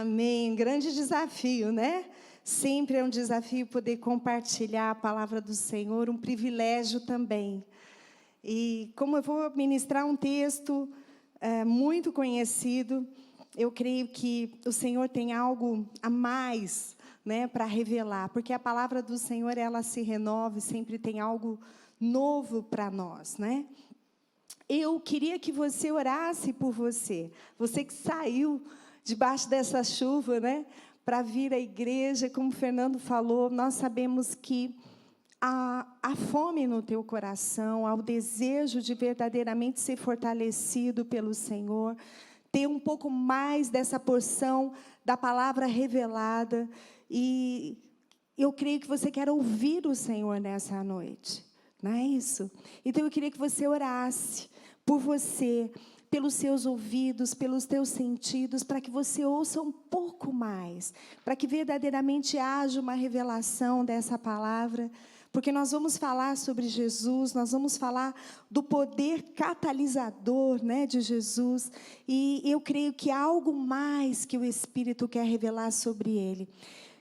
Amém. Grande desafio, né? Sempre é um desafio poder compartilhar a palavra do Senhor, um privilégio também. E como eu vou ministrar um texto muito conhecido, eu creio que o Senhor tem algo a mais, né, para revelar, porque a palavra do Senhor, ela se renova e sempre tem algo novo para nós, né? Eu queria que você orasse por você que saiu debaixo dessa chuva, né, para vir à igreja. Como o Fernando falou, nós sabemos que há fome no teu coração, há o desejo de verdadeiramente ser fortalecido pelo Senhor, ter um pouco mais dessa porção da palavra revelada, e eu creio que você quer ouvir o Senhor nessa noite, não é isso? Então eu queria que você orasse por você, pelos seus ouvidos, pelos teus sentidos, para que você ouça um pouco mais, para que verdadeiramente haja uma revelação dessa palavra, porque nós vamos falar sobre Jesus, nós vamos falar do poder catalisador, né, de Jesus, e eu creio que há algo mais que o Espírito quer revelar sobre ele.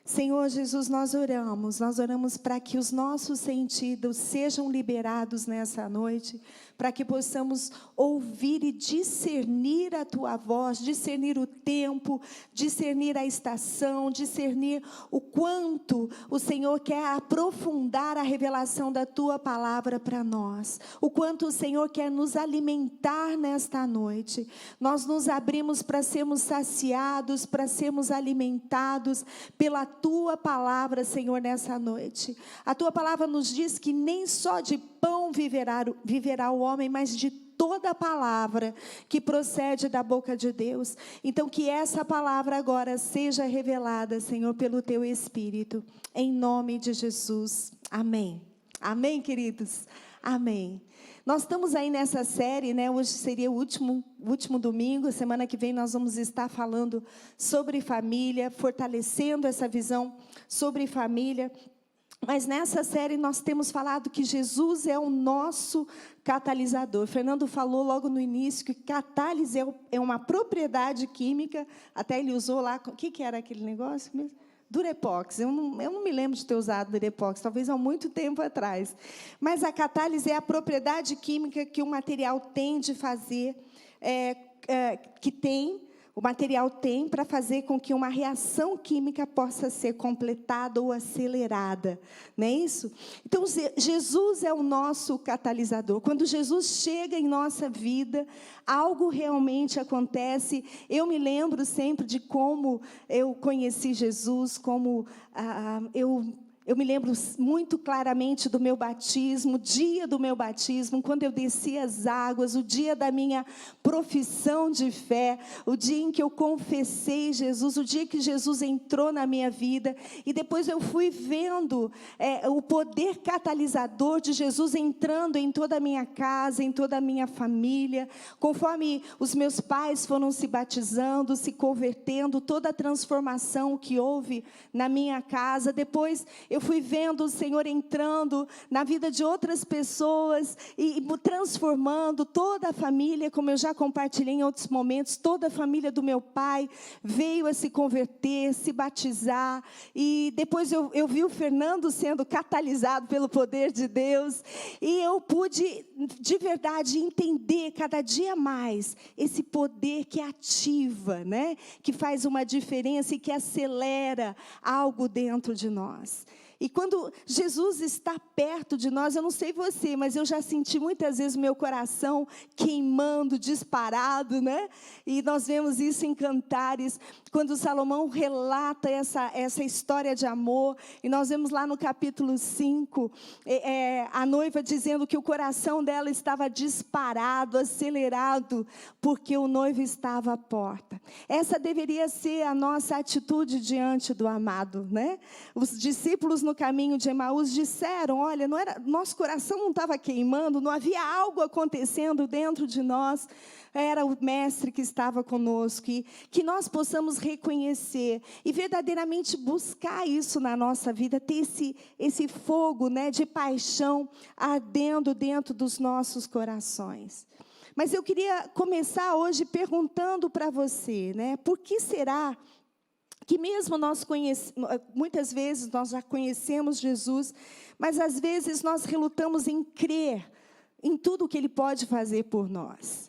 Senhor Jesus, nós oramos para que os nossos sentidos sejam liberados nessa noite, para que possamos ouvir e discernir a Tua voz, discernir o tempo, discernir a estação, discernir o quanto o Senhor quer aprofundar a revelação da Tua palavra para nós, o quanto o Senhor quer nos alimentar nesta noite. Nós nos abrimos para sermos saciados, para sermos alimentados pela Tua palavra, Senhor, nessa noite. A Tua palavra nos diz que nem só de pão viverá o homem, mas de toda a palavra que procede da boca de Deus. Então, que essa palavra agora seja revelada, Senhor, pelo Teu Espírito, em nome de Jesus. Amém. Amém, queridos? Amém. Nós estamos aí nessa série, né? Hoje seria o último domingo. Semana que vem nós vamos estar falando sobre família, fortalecendo essa visão sobre família. Mas nessa série nós temos falado que Jesus é o nosso catalisador. Fernando falou logo no início que catálise é uma propriedade química. Até ele usou lá, o que era aquele negócio mesmo? Durepox. Eu não me lembro de ter usado Durepox, talvez há muito tempo atrás. Mas a catálise é a propriedade química que o material tem de fazer, o material tem para fazer com que uma reação química possa ser completada ou acelerada, não é isso? Então, Jesus é o nosso catalisador. Quando Jesus chega em nossa vida, algo realmente acontece. Eu me lembro sempre de como eu conheci Jesus, como eu me lembro muito claramente do meu batismo, o dia do meu batismo, quando eu desci as águas, o dia da minha profissão de fé, o dia em que eu confessei Jesus, o dia que Jesus entrou na minha vida, e depois eu fui vendo o poder catalisador de Jesus entrando em toda a minha casa, em toda a minha família, conforme os meus pais foram se batizando, se convertendo, toda a transformação que houve na minha casa. Depois eu fui vendo o Senhor entrando na vida de outras pessoas e transformando toda a família, como eu já compartilhei em outros momentos. Toda a família do meu pai veio a se converter, se batizar, e depois eu vi o Fernando sendo catalisado pelo poder de Deus, e eu pude de verdade entender cada dia mais esse poder que ativa, né? Que faz uma diferença e que acelera algo dentro de nós. E quando Jesus está perto de nós, eu não sei você, mas eu já senti muitas vezes o meu coração queimando, disparado, né? E nós vemos isso em Cantares, quando Salomão relata essa história de amor. E nós vemos lá no capítulo 5, a noiva dizendo que o coração dela estava disparado, acelerado, porque o noivo estava à porta. Essa deveria ser a nossa atitude diante do amado, né? Os discípulos no caminho de Emaús disseram, olha, nosso coração não estava queimando, não havia algo acontecendo dentro de nós, era o Mestre que estava conosco, e que nós possamos reconhecer e verdadeiramente buscar isso na nossa vida, ter esse fogo, né, de paixão ardendo dentro dos nossos corações. Mas eu queria começar hoje perguntando para você, né, por que será que mesmo muitas vezes nós já conhecemos Jesus, mas às vezes nós relutamos em crer em tudo que Ele pode fazer por nós.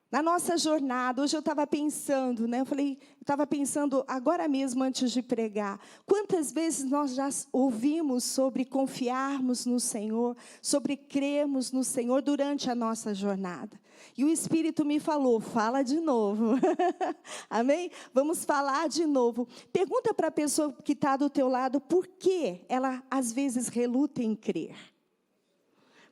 Na nossa jornada, hoje eu estava pensando, né? Eu estava pensando agora mesmo antes de pregar, quantas vezes nós já ouvimos sobre confiarmos no Senhor, sobre crermos no Senhor durante a nossa jornada. E o Espírito me falou, fala de novo. Amém? Vamos falar de novo. Pergunta para a pessoa que está do teu lado, por que ela às vezes reluta em crer?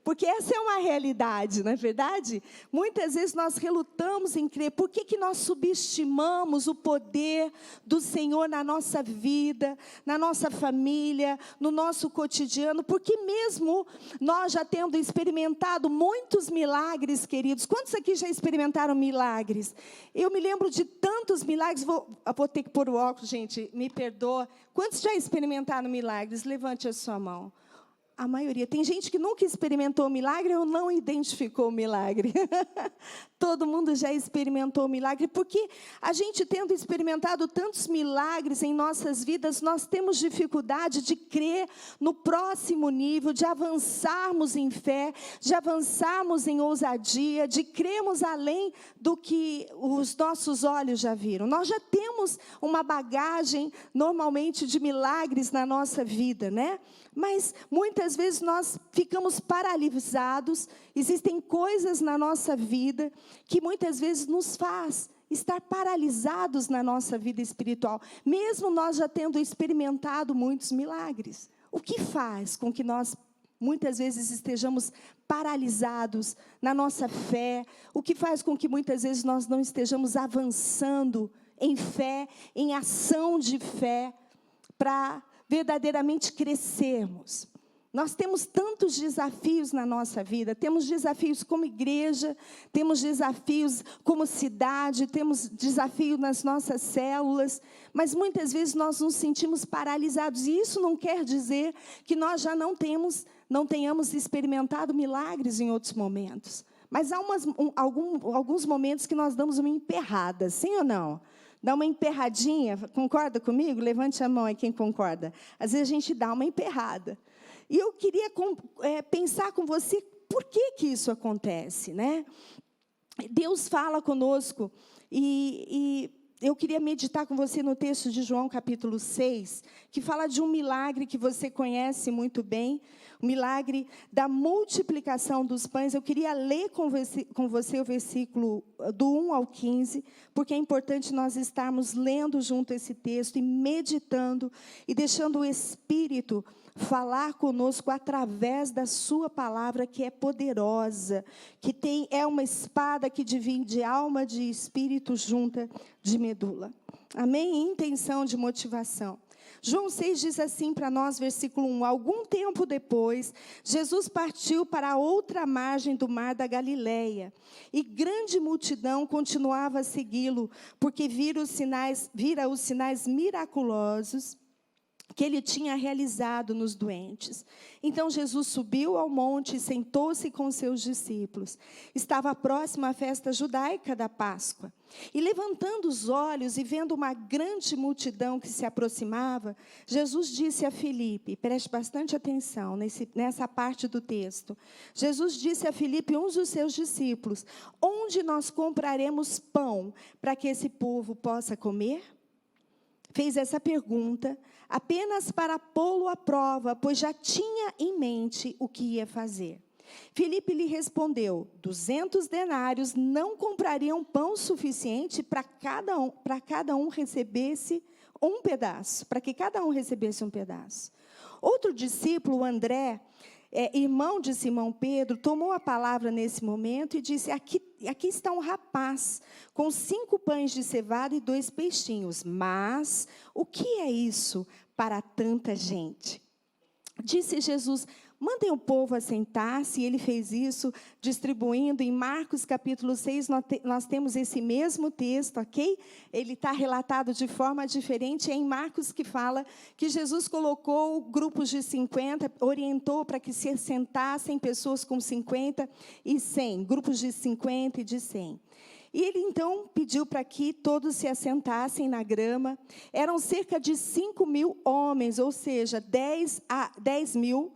Porque essa é uma realidade, não é verdade? Muitas vezes nós relutamos em crer. Por que nós subestimamos o poder do Senhor na nossa vida, na nossa família, no nosso cotidiano? Porque mesmo nós já tendo experimentado muitos milagres, queridos. Quantos aqui já experimentaram milagres? Eu me lembro de tantos milagres. Vou ter que pôr o óculos, gente, me perdoa. Quantos já experimentaram milagres? Levante a sua mão. A maioria. Tem gente que nunca experimentou o milagre ou não identificou o milagre. Todo mundo já experimentou o milagre, porque a gente tendo experimentado tantos milagres em nossas vidas, nós temos dificuldade de crer no próximo nível, de avançarmos em fé, de avançarmos em ousadia, de crermos além do que os nossos olhos já viram. Nós já temos uma bagagem, normalmente, de milagres na nossa vida, né? Mas muitas vezes nós ficamos paralisados, existem coisas na nossa vida que muitas vezes nos faz estar paralisados na nossa vida espiritual, mesmo nós já tendo experimentado muitos milagres. O que faz com que nós muitas vezes estejamos paralisados na nossa fé? O que faz com que muitas vezes nós não estejamos avançando em fé, em ação de fé, para verdadeiramente crescermos? Nós temos tantos desafios na nossa vida, temos desafios como igreja, temos desafios como cidade, temos desafio nas nossas células, mas muitas vezes nós nos sentimos paralisados, e isso não quer dizer que nós já não tenhamos experimentado milagres em outros momentos, mas há alguns momentos que nós damos uma emperrada, sim ou não? Dá uma emperradinha, concorda comigo? Levante a mão aí quem concorda. Às vezes a gente dá uma emperrada. E eu queria pensar com você, por que isso acontece, né? Deus fala conosco, e eu queria meditar com você no texto de João, capítulo 6, que fala de um milagre que você conhece muito bem, o milagre da multiplicação dos pães. Eu queria ler com você o versículo do 1 ao 15, porque é importante nós estarmos lendo junto esse texto e meditando e deixando o Espírito falar conosco através da sua palavra, que é poderosa, que é uma espada que divide alma de espírito junta de medula. Amém? Intenção de motivação. João 6 diz assim para nós, versículo 1, algum tempo depois, Jesus partiu para a outra margem do mar da Galileia, e grande multidão continuava a segui-lo, porque vira os sinais miraculosos que ele tinha realizado nos doentes. Então Jesus subiu ao monte e sentou-se com seus discípulos. Estava próxima a festa judaica da Páscoa. E levantando os olhos e vendo uma grande multidão que se aproximava, Jesus disse a Filipe, preste bastante atenção nessa parte do texto. Jesus disse a Filipe, um dos seus discípulos, onde nós compraremos pão para que esse povo possa comer? Fez essa pergunta apenas para pô-lo à prova, pois já tinha em mente o que ia fazer. Filipe lhe respondeu, 200 denários não comprariam pão suficiente para cada um recebesse um pedaço, para que cada um recebesse um pedaço. Outro discípulo, André, irmão de Simão Pedro, tomou a palavra nesse momento e disse, aqui está um rapaz com 5 pães de cevada e 2 peixinhos. Mas o que é isso para tanta gente? Disse Jesus, mandem o povo assentar-se. E ele fez isso, distribuindo. Em Marcos capítulo 6, nós temos esse mesmo texto, ok? Ele está relatado de forma diferente. É em Marcos que fala que Jesus colocou grupos de 50, orientou para que se assentassem pessoas com 50 e 100, grupos de 50 e de 100. E ele, então, pediu para que todos se assentassem na grama. Eram cerca de 5.000 homens, ou seja, 10 mil,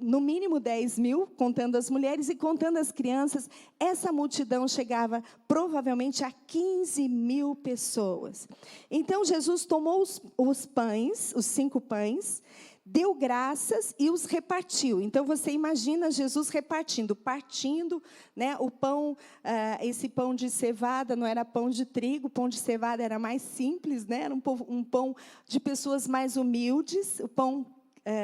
no mínimo 10 mil, contando as mulheres e contando as crianças. Essa multidão chegava provavelmente a 15.000 pessoas. Então, Jesus tomou os pães, os 5 pães, deu graças e os repartiu. Então, você imagina Jesus partindo, né, o pão, esse pão de cevada não era pão de trigo, o pão de cevada era mais simples, né, era um pão de pessoas mais humildes, o pão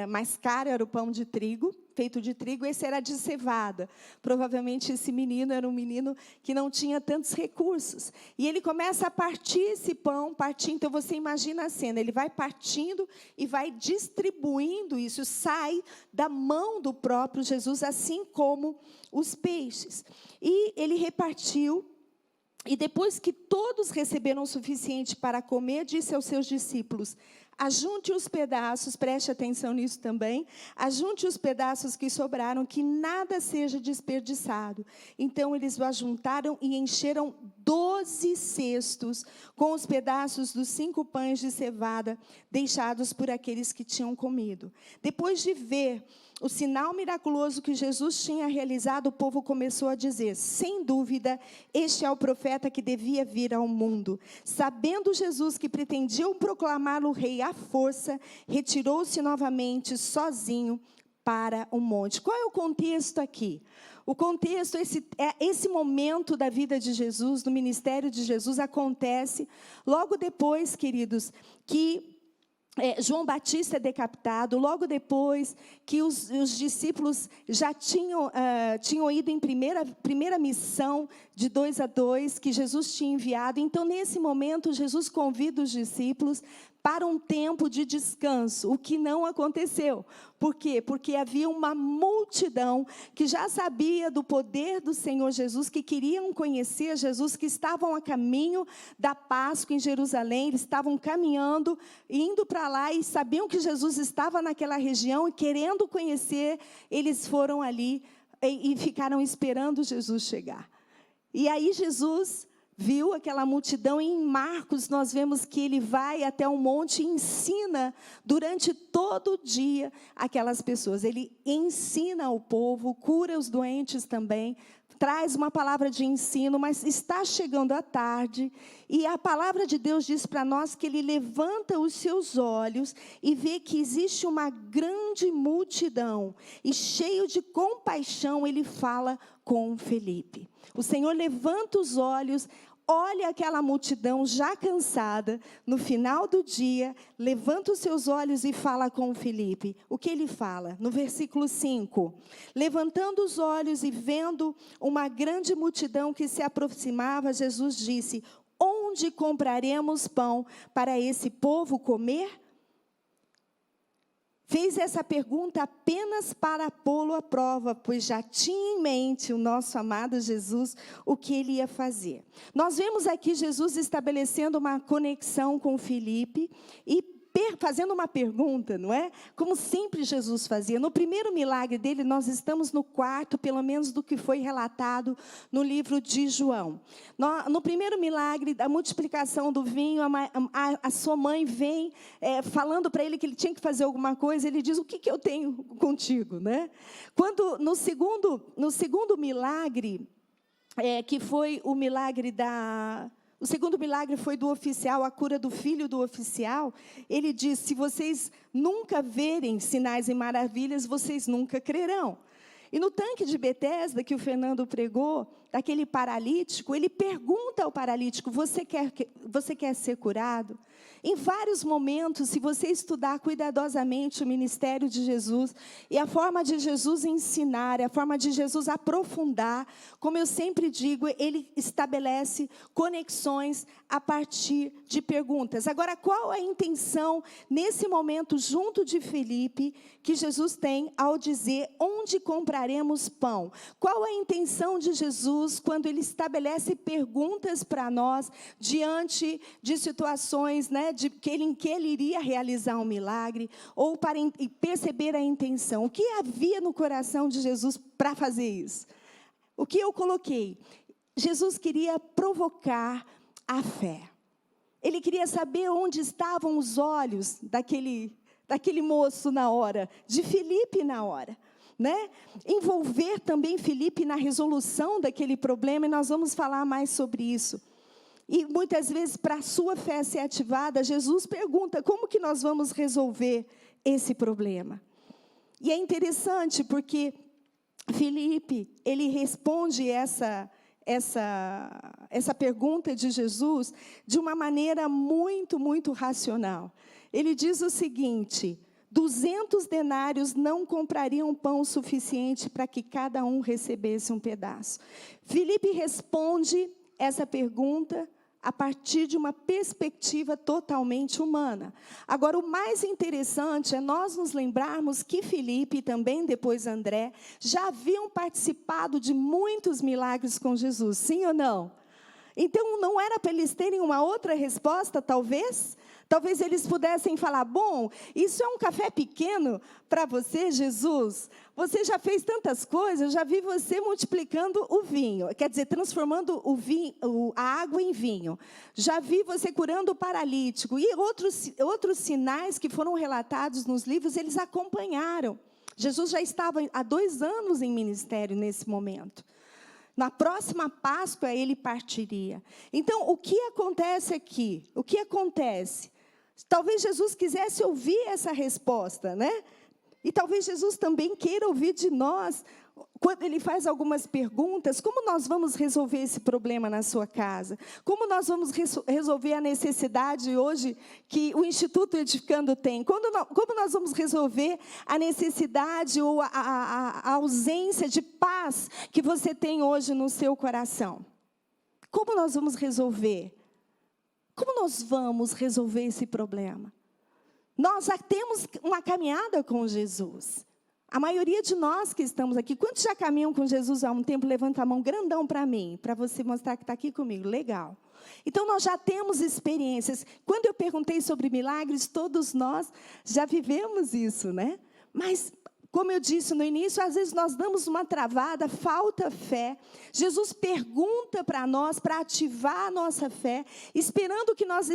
mais caro era o pão de trigo, feito de trigo, esse era de cevada. Provavelmente esse menino era um menino que não tinha tantos recursos. E ele começa a partir esse pão, então você imagina a cena, ele vai partindo e vai distribuindo isso, sai da mão do próprio Jesus, assim como os peixes. E ele repartiu, e depois que todos receberam o suficiente para comer, disse aos seus discípulos: ajunte os pedaços, preste atenção nisso também, ajunte os pedaços que sobraram, que nada seja desperdiçado. Então, eles o ajuntaram e encheram 12 cestos com os pedaços dos 5 pães de cevada, deixados por aqueles que tinham comido. Depois de ver o sinal miraculoso que Jesus tinha realizado, o povo começou a dizer: sem dúvida, este é o profeta que devia vir ao mundo. Sabendo Jesus que pretendiam proclamá-lo rei à força, retirou-se novamente sozinho para o monte. Qual é o contexto aqui? O contexto, esse momento da vida de Jesus, do ministério de Jesus, acontece logo depois, queridos, que João Batista é decapitado, logo depois que os discípulos já tinham ido em primeira missão de 2 a 2, que Jesus tinha enviado. Então, nesse momento, Jesus convida os discípulos para um tempo de descanso, o que não aconteceu. Por quê? Porque havia uma multidão que já sabia do poder do Senhor Jesus, que queriam conhecer Jesus, que estavam a caminho da Páscoa em Jerusalém, eles estavam caminhando, indo para lá e sabiam que Jesus estava naquela região e querendo conhecer, eles foram ali e ficaram esperando Jesus chegar. E aí Jesus viu aquela multidão, e em Marcos nós vemos que ele vai até um monte e ensina durante todo o dia aquelas pessoas. Ele ensina ao povo, cura os doentes também, traz uma palavra de ensino, mas está chegando a tarde, e a palavra de Deus diz para nós que ele levanta os seus olhos e vê que existe uma grande multidão, e cheio de compaixão ele fala com Felipe. O Senhor levanta os olhos, olha aquela multidão já cansada, no final do dia, levanta os seus olhos e fala com Felipe. O que ele fala? No versículo 5. Levantando os olhos e vendo uma grande multidão que se aproximava, Jesus disse: onde compraremos pão para esse povo comer? Fez essa pergunta apenas para pô-lo à prova, pois já tinha em mente o nosso amado Jesus, o que ele ia fazer. Nós vemos aqui Jesus estabelecendo uma conexão com Filipe e fazendo uma pergunta, não é? Como sempre Jesus fazia. No primeiro milagre dele, nós estamos no quarto, pelo menos do que foi relatado no livro de João. No primeiro milagre, da multiplicação do vinho, a sua mãe vem falando para ele que ele tinha que fazer alguma coisa. Ele diz: o que eu tenho contigo, né? Quando no segundo milagre, que foi o milagre O segundo milagre foi do oficial, a cura do filho do oficial. Ele diz: se vocês nunca verem sinais e maravilhas, vocês nunca crerão. E no tanque de Betesda, que o Fernando pregou, daquele paralítico, ele pergunta ao paralítico: você quer ser curado? Em vários momentos, se você estudar cuidadosamente o ministério de Jesus, e a forma de Jesus ensinar, a forma de Jesus aprofundar, como eu sempre digo, ele estabelece conexões a partir de perguntas. Agora, qual a intenção, nesse momento, junto de Felipe, que Jesus tem ao dizer: onde compraremos pão? Qual a intenção de Jesus quando ele estabelece perguntas para nós, diante de situações, né, em que ele iria realizar um milagre, ou para perceber a intenção? O que havia no coração de Jesus para fazer isso? O que eu coloquei? Jesus queria provocar a fé. Ele queria saber onde estavam os olhos daquele moço na hora, de Filipe na hora, né? Envolver também Filipe na resolução daquele problema, e nós vamos falar mais sobre isso. E muitas vezes, para a sua fé ser ativada, Jesus pergunta, como que nós vamos resolver esse problema? E é interessante, porque Filipe, ele responde essa pergunta de Jesus de uma maneira muito, muito racional. Ele diz o seguinte: 200 denários não comprariam pão suficiente para que cada um recebesse um pedaço. Filipe responde essa pergunta a partir de uma perspectiva totalmente humana. Agora, o mais interessante é nós nos lembrarmos que Filipe e também depois André já haviam participado de muitos milagres com Jesus, sim ou não? Então, não era para eles terem uma outra resposta, talvez? Talvez eles pudessem falar, bom, isso é um café pequeno para você, Jesus? Você já fez tantas coisas, eu já vi você multiplicando o vinho, quer dizer, transformando a água em vinho. Já vi você curando o paralítico. E outros sinais que foram relatados nos livros, eles acompanharam. Jesus já estava há 2 anos em ministério nesse momento. Na próxima Páscoa, ele partiria. Então, o que acontece aqui? O que acontece? Talvez Jesus quisesse ouvir essa resposta, né? E talvez Jesus também queira ouvir de nós, quando ele faz algumas perguntas, como nós vamos resolver esse problema na sua casa? Como nós vamos resolver a necessidade hoje que o Instituto Edificando tem? Como nós vamos resolver a necessidade ou a ausência de paz que você tem hoje no seu coração? Como nós vamos resolver? Como nós vamos resolver esse problema? Nós já temos uma caminhada com Jesus. A maioria de nós que estamos aqui, quantos já caminham com Jesus há um tempo? Levanta a mão grandão para mim, para você mostrar que está aqui comigo. Legal. Então, nós já temos experiências. Quando eu perguntei sobre milagres, todos nós já vivemos isso, né? Mas, como eu disse no início, às vezes nós damos uma travada, falta fé. Jesus pergunta para nós, para ativar a nossa fé, esperando que nós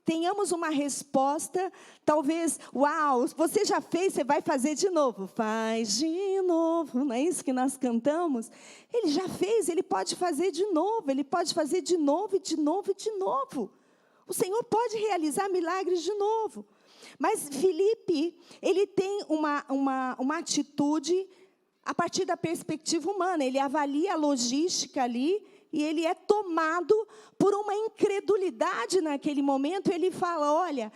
tenhamos uma resposta, talvez, uau, você já fez, você vai fazer de novo. Faz de novo, não é isso que nós cantamos? Ele já fez, ele pode fazer de novo, ele pode fazer de novo, e de novo, e de novo. O Senhor pode realizar milagres de novo. Mas Filipe, ele tem uma atitude a partir da perspectiva humana. Ele avalia a logística ali e ele é tomado por uma incredulidade naquele momento. Ele fala, olha,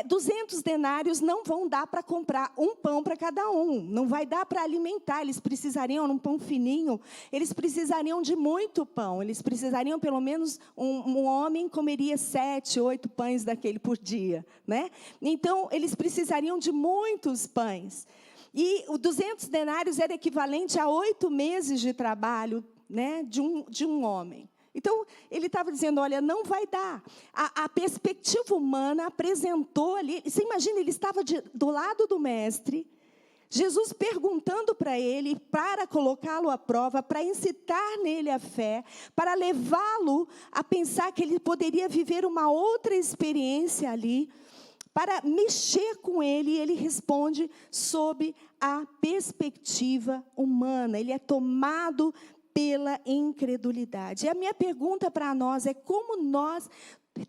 200 denários não vão dar para comprar um pão para cada um. Não vai dar para alimentar. Eles precisariam de um pão fininho. Eles precisariam de muito pão. Eles precisariam, pelo menos, um homem comeria 7, 8 pães daquele por dia, né? Então, eles precisariam de muitos pães. E o 200 denários era equivalente a 8 meses de trabalho, né, de um homem. Então, ele estava dizendo, olha, não vai dar. A perspectiva humana apresentou ali, você imagina, ele estava do lado do mestre, Jesus perguntando para ele, para colocá-lo à prova, para incitar nele a fé, para levá-lo a pensar que ele poderia viver uma outra experiência ali, para mexer com ele, e ele responde sob a perspectiva humana. Ele é tomado pela incredulidade. E a minha pergunta para nós é como nós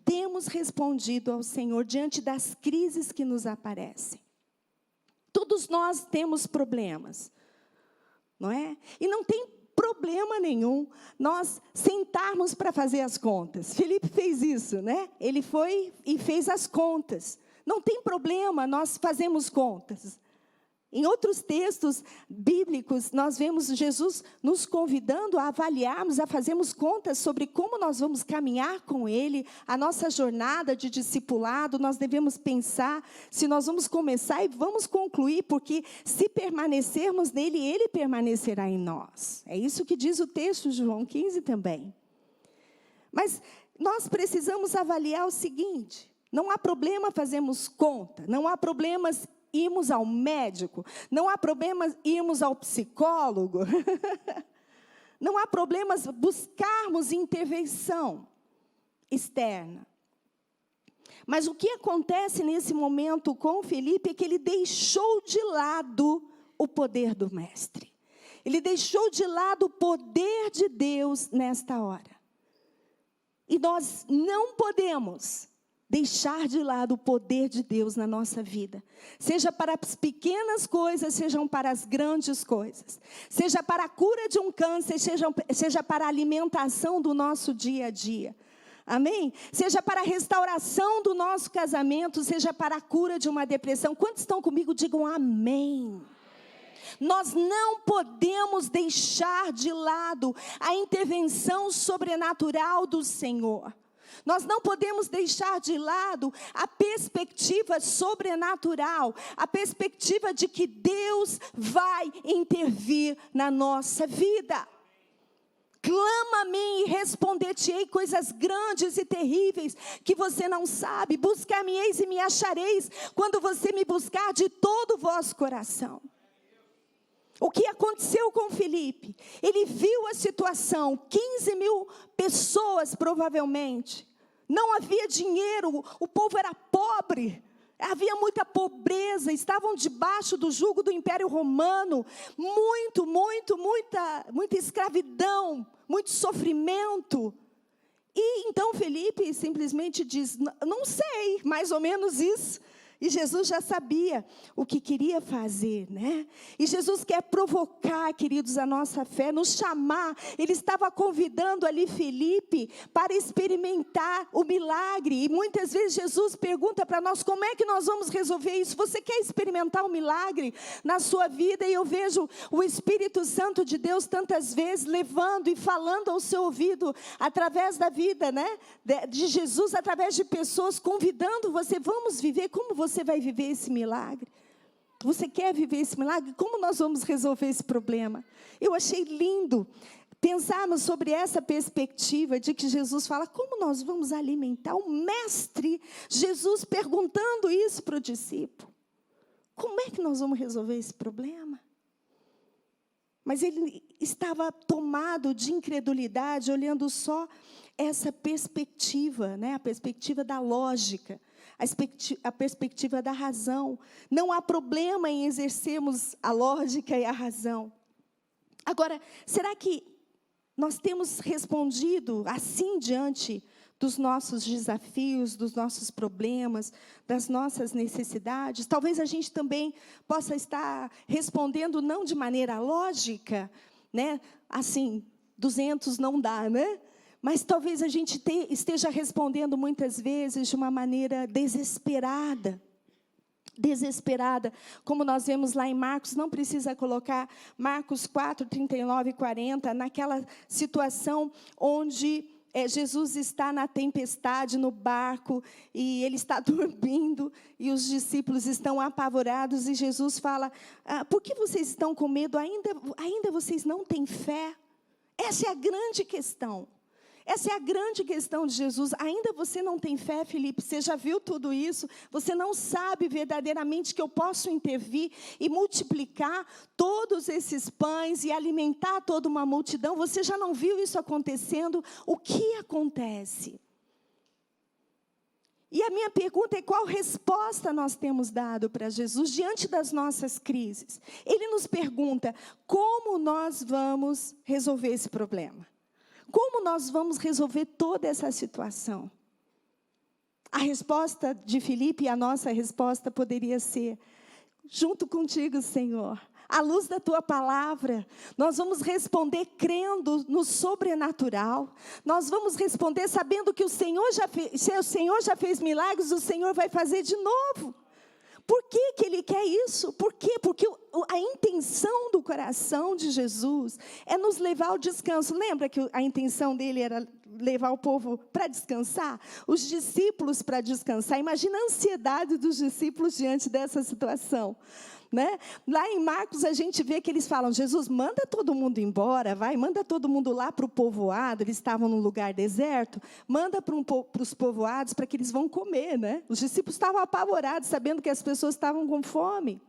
temos respondido ao Senhor diante das crises que nos aparecem. Todos nós temos problemas, não é? E não tem problema nenhum nós sentarmos para fazer as contas. Filipe fez isso, né? Ele foi e fez as contas. Não tem problema, nós fazemos contas. Em outros textos bíblicos, nós vemos Jesus nos convidando a avaliarmos, a fazermos contas sobre como nós vamos caminhar com Ele, a nossa jornada de discipulado. Nós devemos pensar se nós vamos começar e vamos concluir, porque se permanecermos nele, Ele permanecerá em nós. É isso que diz o texto de João 15 também. Mas nós precisamos avaliar o seguinte: não há problema fazermos conta, não há problemas irmos ao médico, não há problema irmos ao psicólogo. Não há problemas buscarmos intervenção externa. Mas o que acontece nesse momento com Felipe é que ele deixou de lado o poder do mestre. Ele deixou de lado o poder de Deus nesta hora. E nós não podemos deixar de lado o poder de Deus na nossa vida. Seja para as pequenas coisas, sejam para as grandes coisas. Seja para a cura de um câncer, seja para a alimentação do nosso dia a dia. Amém? Seja para a restauração do nosso casamento, seja para a cura de uma depressão. Quantos estão comigo? Digam amém. Nós não podemos deixar de lado a intervenção sobrenatural do Senhor. Nós não podemos deixar de lado a perspectiva sobrenatural, a perspectiva de que Deus vai intervir na nossa vida. Clama a mim e responder-te-ei coisas grandes e terríveis que você não sabe. Buscar-me-eis e me achareis quando você me buscar de todo o vosso coração. O que aconteceu com Felipe? Ele viu a situação, 15 mil pessoas provavelmente. Não havia dinheiro, o povo era pobre. Havia muita pobreza, estavam debaixo do jugo do Império Romano, muita escravidão, muito sofrimento. E então Felipe simplesmente diz, não sei, mais ou menos isso. E Jesus já sabia o que queria fazer, né? E Jesus quer provocar, queridos, a nossa fé, nos chamar. Ele estava convidando ali Felipe para experimentar o milagre. E muitas vezes Jesus pergunta para nós, como é que nós vamos resolver isso? Você quer experimentar o milagre na sua vida? E eu vejo o Espírito Santo de Deus tantas vezes levando e falando ao seu ouvido, através da vida, né? De Jesus, através de pessoas, convidando você, vamos viver como você vai viver esse milagre? Você quer viver esse milagre? Como nós vamos resolver esse problema? Eu achei lindo pensarmos sobre essa perspectiva de que Jesus fala, como nós vamos alimentar o mestre? Jesus perguntando isso para o discípulo. Como é que nós vamos resolver esse problema? Mas ele estava tomado de incredulidade, olhando só essa perspectiva, né? A perspectiva da lógica. A perspectiva da razão. Não há problema em exercermos a lógica e a razão. Agora, será que nós temos respondido assim diante dos nossos desafios, dos nossos problemas, das nossas necessidades? Talvez a gente também possa estar respondendo não de maneira lógica, né? Assim, 200 não dá, né? Mas talvez a gente esteja respondendo muitas vezes de uma maneira desesperada. Desesperada, como nós vemos lá em Marcos, não precisa colocar Marcos 4, 39 e 40, naquela situação onde Jesus está na tempestade, no barco, e ele está dormindo, e os discípulos estão apavorados, e Jesus fala, por que vocês estão com medo? Ainda vocês não têm fé? Essa é a grande questão. Essa é a grande questão de Jesus. Ainda você não tem fé, Felipe? Você já viu tudo isso? Você não sabe verdadeiramente que eu posso intervir e multiplicar todos esses pães e alimentar toda uma multidão? Você já não viu isso acontecendo? O que acontece? E a minha pergunta é, qual resposta nós temos dado para Jesus diante das nossas crises? Ele nos pergunta, como nós vamos resolver esse problema? Como nós vamos resolver toda essa situação? A resposta de Felipe e a nossa resposta poderia ser, junto contigo, Senhor, à luz da Tua palavra, nós vamos responder crendo no sobrenatural. Nós vamos responder sabendo que o Senhor já fez milagres, o Senhor vai fazer de novo. Por que Ele quer isso? Por quê? Porque a intenção do coração de Jesus é nos levar ao descanso. Lembra que a intenção dele era levar o povo para descansar? Os discípulos para descansar. Imagina a ansiedade dos discípulos diante dessa situação. Né? Lá em Marcos a gente vê que eles falam, Jesus, manda todo mundo embora, manda todo mundo lá para o povoado, eles estavam num lugar deserto, manda para os povoados para que eles vão comer, né? Os discípulos estavam apavorados, sabendo que as pessoas estavam com fome.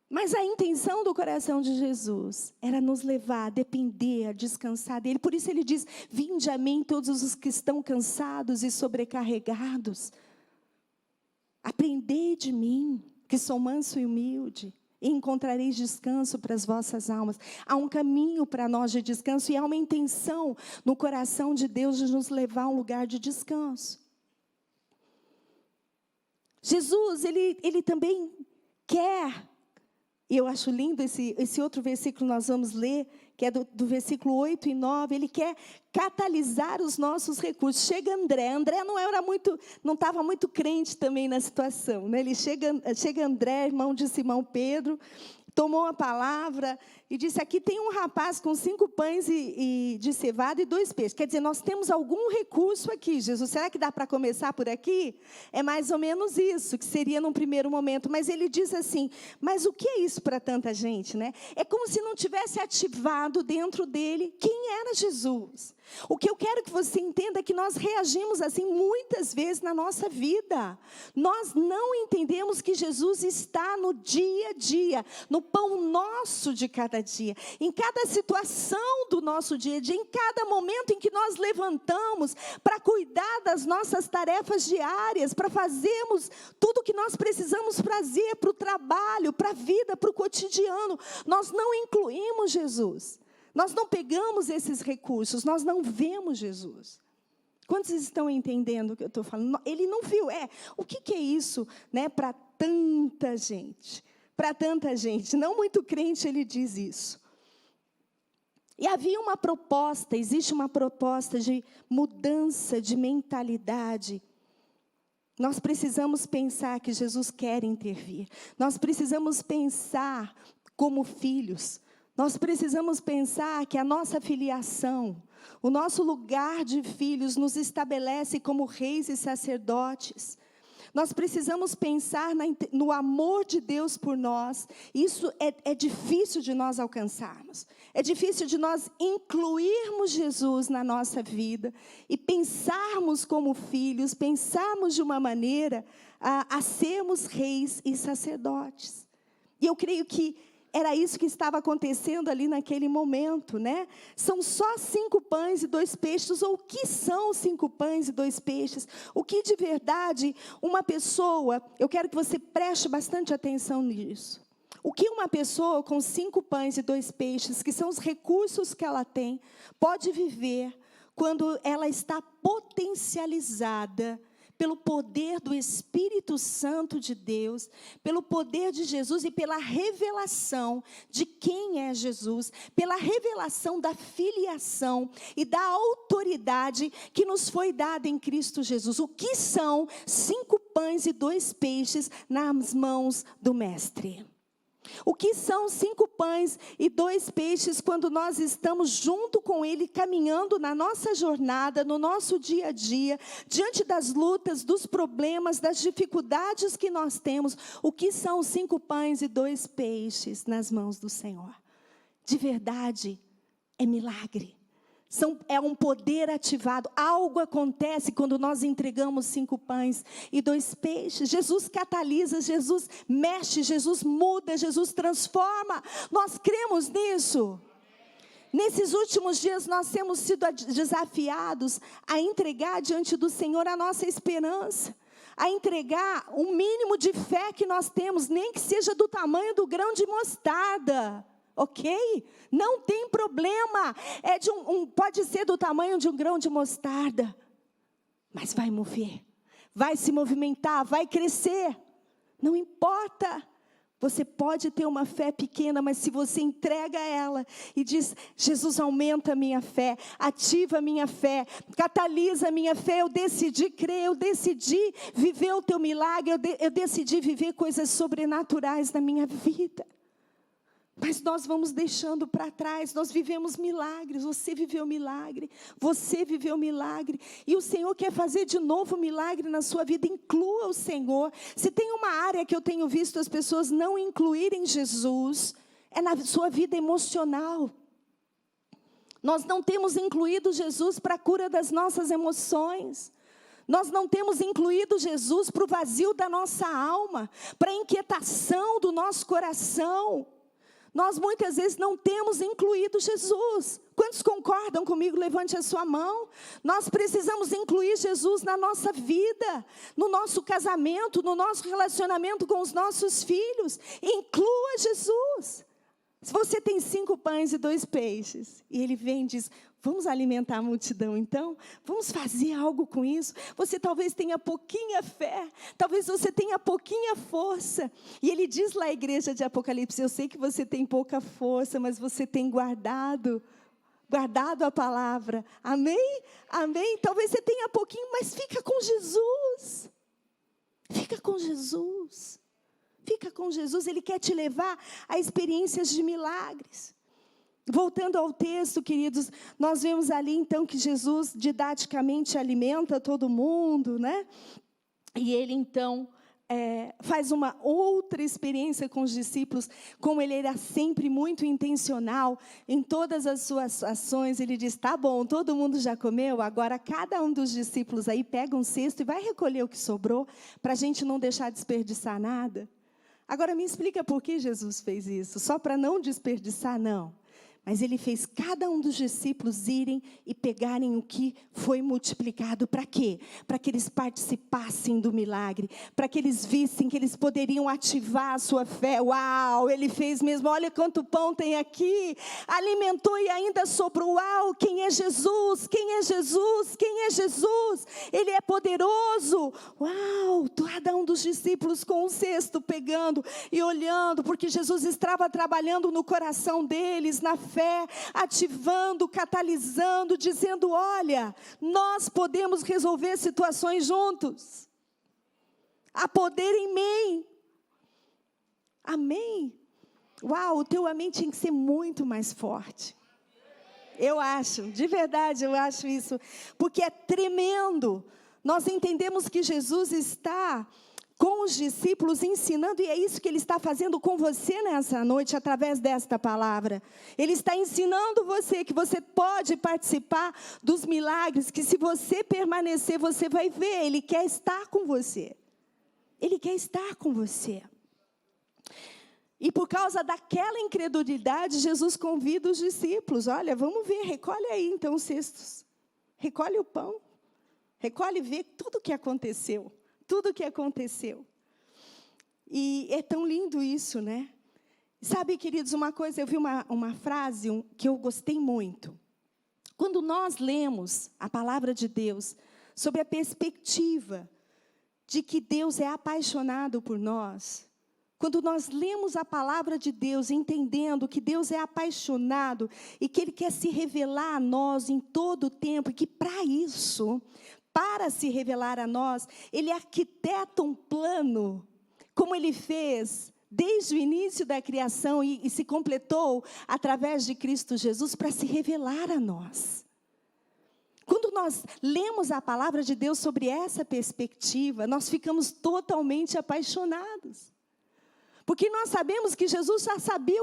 Mas a intenção do coração de Jesus era nos levar a depender, a descansar dele. Por isso ele diz: vinde a mim todos os que estão cansados e sobrecarregados. Aprendei de mim, que sou manso e humilde, e encontrareis descanso para as vossas almas. Há um caminho para nós de descanso e há uma intenção no coração de Deus de nos levar a um lugar de descanso. Jesus, ele também quer, e eu acho lindo esse outro versículo que nós vamos ler, que é do versículo 8 e 9, ele quer catalisar os nossos recursos. Chega André não estava muito crente também na situação, né? Chega André, irmão de Simão Pedro, tomou a palavra e disse: aqui tem um rapaz com 5 pães de cevada e 2 peixes. Quer dizer, nós temos algum recurso aqui, Jesus. Será que dá para começar por aqui? É mais ou menos isso, que seria num primeiro momento. Mas ele diz assim: mas o que é isso para tanta gente, né? É como se não tivesse ativado dentro dele quem era Jesus. O que eu quero que você entenda é que nós reagimos assim muitas vezes na nossa vida. Nós não entendemos que Jesus está no dia a dia, no pão nosso de cada dia, em cada situação do nosso dia a dia, em cada momento em que nós levantamos para cuidar das nossas tarefas diárias, para fazermos tudo o que nós precisamos fazer para o trabalho, para a vida, para o cotidiano. Nós não incluímos Jesus. Nós não pegamos esses recursos, nós não vemos Jesus. Quantos estão entendendo o que eu estou falando? Ele não viu. O que é isso, né, para tanta gente? Para tanta gente. Não muito crente ele diz isso. E havia uma proposta, existe uma proposta de mudança de mentalidade. Nós precisamos pensar que Jesus quer intervir. Nós precisamos pensar como filhos. Nós precisamos pensar que a nossa filiação, o nosso lugar de filhos nos estabelece como reis e sacerdotes. Nós precisamos pensar no amor de Deus por nós. Isso é difícil de nós alcançarmos. É difícil de nós incluirmos Jesus na nossa vida e pensarmos como filhos, pensarmos de uma maneira a sermos reis e sacerdotes. E eu creio que era isso que estava acontecendo ali naquele momento, né? São só 5 pães e 2 peixes, ou o que são 5 pães e 2 peixes? O que de verdade uma pessoa, eu quero que você preste bastante atenção nisso. O que uma pessoa com 5 pães e 2 peixes, que são os recursos que ela tem, pode viver quando ela está potencializada pelo poder do Espírito Santo de Deus, pelo poder de Jesus e pela revelação de quem é Jesus, pela revelação da filiação e da autoridade que nos foi dada em Cristo Jesus. O que são 5 pães e 2 peixes nas mãos do Mestre? O que são 5 pães e 2 peixes quando nós estamos junto com Ele, caminhando na nossa jornada, no nosso dia a dia, diante das lutas, dos problemas, das dificuldades que nós temos? O que são 5 pães e 2 peixes nas mãos do Senhor? De verdade, é milagre. É um poder ativado. Algo acontece quando nós entregamos 5 pães e 2 peixes. Jesus catalisa, Jesus mexe, Jesus muda, Jesus transforma. Nós cremos nisso. Nesses últimos dias nós temos sido desafiados a entregar diante do Senhor a nossa esperança. A entregar o mínimo de fé que nós temos, nem que seja do tamanho do grão de mostarda. Ok? Não tem problema. Pode ser do tamanho de um grão de mostarda. Mas vai mover. Vai se movimentar, vai crescer. Não importa. Você pode ter uma fé pequena, mas se você entrega ela e diz: Jesus, aumenta a minha fé, ativa a minha fé, catalisa a minha fé. Eu decidi crer, eu decidi viver o teu milagre, eu decidi viver coisas sobrenaturais na minha vida. Mas nós vamos deixando para trás. Nós vivemos milagres. Você viveu milagre. Você viveu milagre. E o Senhor quer fazer de novo milagre na sua vida. Inclua o Senhor. Se tem uma área que eu tenho visto as pessoas não incluírem Jesus, é na sua vida emocional. Nós não temos incluído Jesus para a cura das nossas emoções. Nós não temos incluído Jesus para o vazio da nossa alma, para a inquietação do nosso coração. Nós muitas vezes não temos incluído Jesus. Quantos concordam comigo? Levante a sua mão. Nós precisamos incluir Jesus na nossa vida, no nosso casamento, no nosso relacionamento com os nossos filhos. Inclua Jesus. Se você tem 5 pães e 2 peixes, e ele vem e diz, vamos alimentar a multidão então? Vamos fazer algo com isso? Você talvez tenha pouquinha fé, talvez você tenha pouquinha força. E ele diz lá à igreja de Apocalipse, eu sei que você tem pouca força, mas você tem guardado a palavra. Amém? Amém? Talvez você tenha pouquinho, mas fica com Jesus. Fica com Jesus. Fica com Jesus, Ele quer te levar a experiências de milagres. Voltando ao texto, queridos, nós vemos ali então que Jesus didaticamente alimenta todo mundo, né? E Ele então faz uma outra experiência com os discípulos, como Ele era sempre muito intencional em todas as suas ações. Ele diz, tá bom, todo mundo já comeu, agora cada um dos discípulos aí pega um cesto e vai recolher o que sobrou, para a gente não deixar desperdiçar nada. Agora, me explica por que Jesus fez isso. Só para não desperdiçar, não. Mas Ele fez cada um dos discípulos irem e pegarem o que foi multiplicado. Para quê? Para que eles participassem do milagre. Para que eles vissem que eles poderiam ativar a sua fé. Uau, Ele fez mesmo. Olha quanto pão tem aqui. Alimentou e ainda sobrou. Uau, quem é Jesus? Quem é Jesus? Quem é Jesus? Ele é poderoso. Uau, cada um dos discípulos com um cesto pegando e olhando. Porque Jesus estava trabalhando no coração deles, na fé, ativando, catalisando, dizendo, olha, nós podemos resolver situações juntos. Há poder em mim. Amém? Uau, o teu amém tinha que ser muito mais forte. Eu acho, de verdade eu acho isso, porque é tremendo. Nós entendemos que Jesus está com os discípulos ensinando, e é isso que Ele está fazendo com você nessa noite, através desta palavra. Ele está ensinando você que você pode participar dos milagres, que se você permanecer, você vai ver. Ele quer estar com você. Ele quer estar com você. E por causa daquela incredulidade, Jesus convida os discípulos, olha, vamos ver, recolhe aí então os cestos. Recolhe o pão. Recolhe e vê tudo o que aconteceu. Tudo o que aconteceu. E é tão lindo isso, né? Sabe, queridos, uma coisa, eu vi uma frase que eu gostei muito. Quando nós lemos a palavra de Deus, sob a perspectiva de que Deus é apaixonado por nós, quando nós lemos a palavra de Deus, entendendo que Deus é apaixonado e que Ele quer se revelar a nós em todo o tempo, e que para isso, para se revelar a nós, Ele arquiteta um plano, como Ele fez desde o início da criação e se completou através de Cristo Jesus para se revelar a nós. Quando nós lemos a palavra de Deus sobre essa perspectiva, nós ficamos totalmente apaixonados. Porque nós sabemos que Jesus já sabia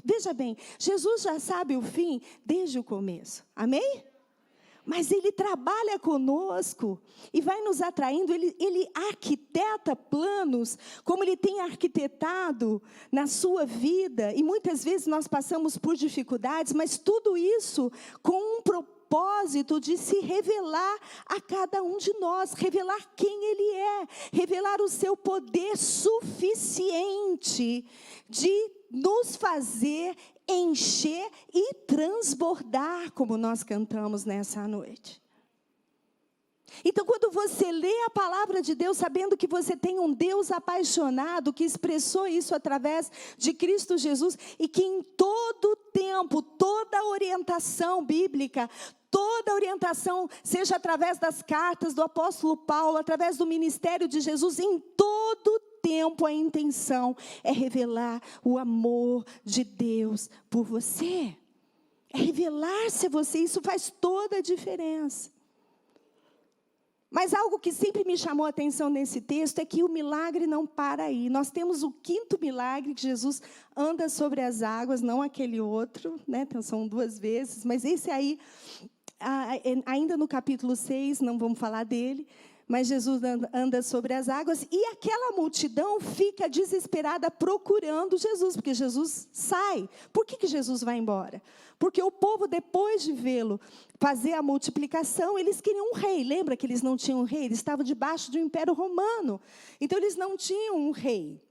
veja bem, Jesus já sabe o fim desde o começo. Amém? Mas Ele trabalha conosco e vai nos atraindo. Ele arquiteta planos, como Ele tem arquitetado na sua vida. E muitas vezes nós passamos por dificuldades, mas tudo isso com um propósito de se revelar a cada um de nós, revelar quem Ele é, revelar o seu poder suficiente de nos fazer encher e transbordar, como nós cantamos nessa noite. Então, quando você lê a palavra de Deus, sabendo que você tem um Deus apaixonado, que expressou isso através de Cristo Jesus, e que em todo tempo, toda orientação bíblica, toda orientação, seja através das cartas do apóstolo Paulo, através do ministério de Jesus, em todo tempo a intenção é revelar o amor de Deus por você. É revelar-se a você, isso faz toda a diferença. Mas algo que sempre me chamou a atenção nesse texto é que o milagre não para aí. Nós temos o 5º milagre, que Jesus anda sobre as águas, não aquele outro, né? Então, são 2 vezes, mas esse aí ainda no capítulo 6, não vamos falar dele, mas Jesus anda sobre as águas, e aquela multidão fica desesperada procurando Jesus, porque Jesus sai. Por que Jesus vai embora? Porque o povo, depois de vê-lo fazer a multiplicação, eles queriam um rei. Lembra que eles não tinham um rei? Eles estavam debaixo de um império romano. Então, eles não tinham um rei.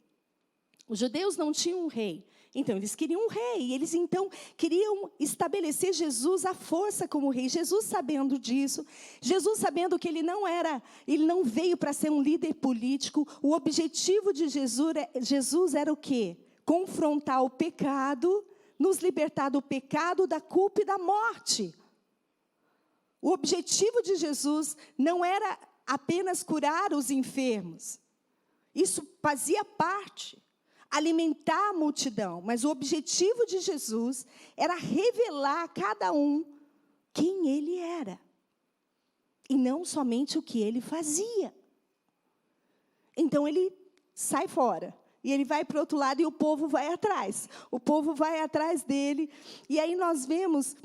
Os judeus não tinham um rei. Então, eles queriam um rei. Eles, então, queriam estabelecer Jesus à força como rei. Jesus, sabendo disso, Jesus, sabendo que ele não veio para ser um líder político. O objetivo de Jesus era o quê? Confrontar o pecado, nos libertar do pecado, da culpa e da morte. O objetivo de Jesus não era apenas curar os enfermos. Isso fazia parte. Alimentar a multidão, mas o objetivo de Jesus era revelar a cada um quem ele era, e não somente o que ele fazia. Então ele sai fora, e ele vai para o outro lado, e o povo vai atrás. O povo vai atrás dele, e aí nós vemos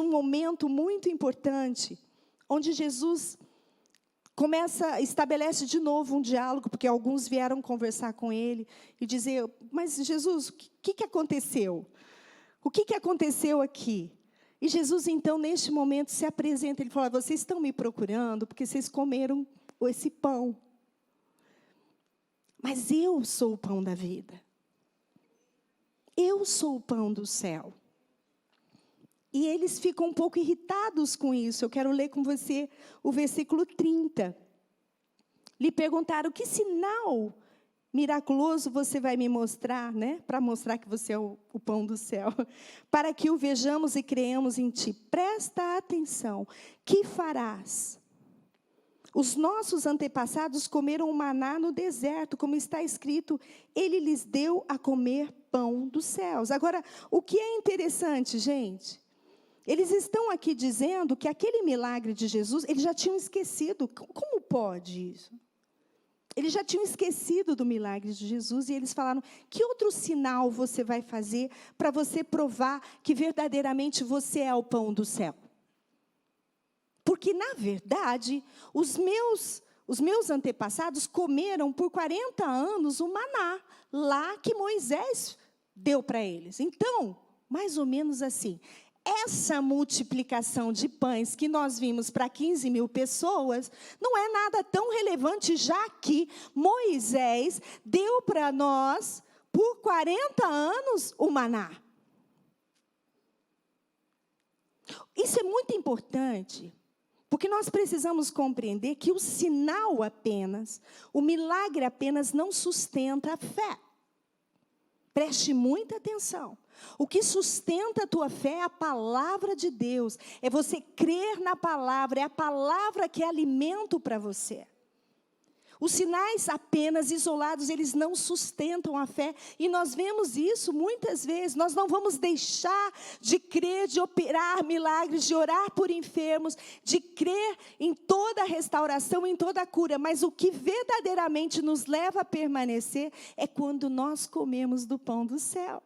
um momento muito importante, onde Jesus estabelece de novo um diálogo, porque alguns vieram conversar com ele e dizer: mas Jesus, o que aconteceu? O que aconteceu aqui? E Jesus, então, neste momento, se apresenta. Ele fala: vocês estão me procurando porque vocês comeram esse pão. Mas eu sou o pão da vida. Eu sou o pão do céu. E eles ficam um pouco irritados com isso. Eu quero ler com você o versículo 30. Lhe perguntaram: que sinal miraculoso você vai me mostrar, né? Para mostrar que você é o pão do céu. Para que o vejamos e creamos em ti. Presta atenção. Que farás? Os nossos antepassados comeram o maná no deserto, como está escrito: ele lhes deu a comer pão dos céus. Agora, o que é interessante, gente? Eles estão aqui dizendo que aquele milagre de Jesus, eles já tinham esquecido. Como pode isso? Eles já tinham esquecido do milagre de Jesus e eles falaram: que outro sinal você vai fazer para você provar que verdadeiramente você é o pão do céu? Porque, na verdade, os meus antepassados comeram por 40 anos o maná lá que Moisés deu para eles. Então, mais ou menos assim, essa multiplicação de pães que nós vimos para 15 mil pessoas, não é nada tão relevante, já que Moisés deu para nós, por 40 anos, o maná. Isso é muito importante, porque nós precisamos compreender que o sinal apenas, o milagre apenas não sustenta a fé. Preste muita atenção. O que sustenta a tua fé é a palavra de Deus. É você crer na palavra, é a palavra que é alimento para você. Os sinais apenas isolados, eles não sustentam a fé. E nós vemos isso muitas vezes. Nós não vamos deixar de crer, de operar milagres, de orar por enfermos, de crer em toda a restauração, em toda a cura. Mas o que verdadeiramente nos leva a permanecer é quando nós comemos do pão do céu.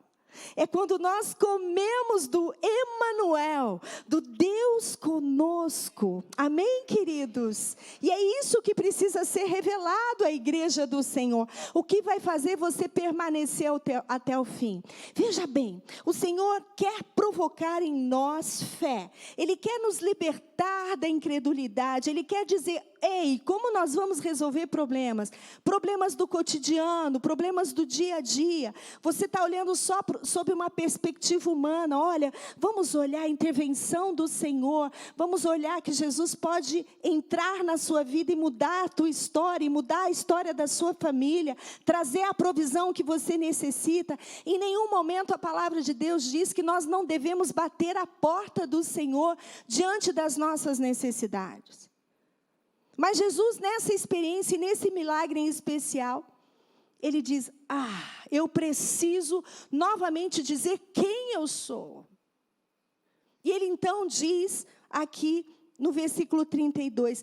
É quando nós comemos do Emanuel, do Deus conosco. Amém, queridos? E é isso que precisa ser revelado à igreja do Senhor. O que vai fazer você permanecer até o fim? Veja bem, o Senhor quer provocar em nós fé. Ele quer nos libertar da incredulidade. Ele quer dizer: ei, como nós vamos resolver problemas? Problemas do cotidiano, problemas do dia a dia. Você está olhando só sob uma perspectiva humana. Olha, vamos olhar a intervenção do Senhor. Vamos olhar que Jesus pode entrar na sua vida e mudar a tua história, e mudar a história da sua família, trazer a provisão que você necessita. Em nenhum momento a palavra de Deus diz que nós não devemos bater a porta do Senhor diante das nossas necessidades. Mas Jesus, nessa experiência e nesse milagre em especial, ele diz: eu preciso novamente dizer quem eu sou. E ele então diz aqui no versículo 32,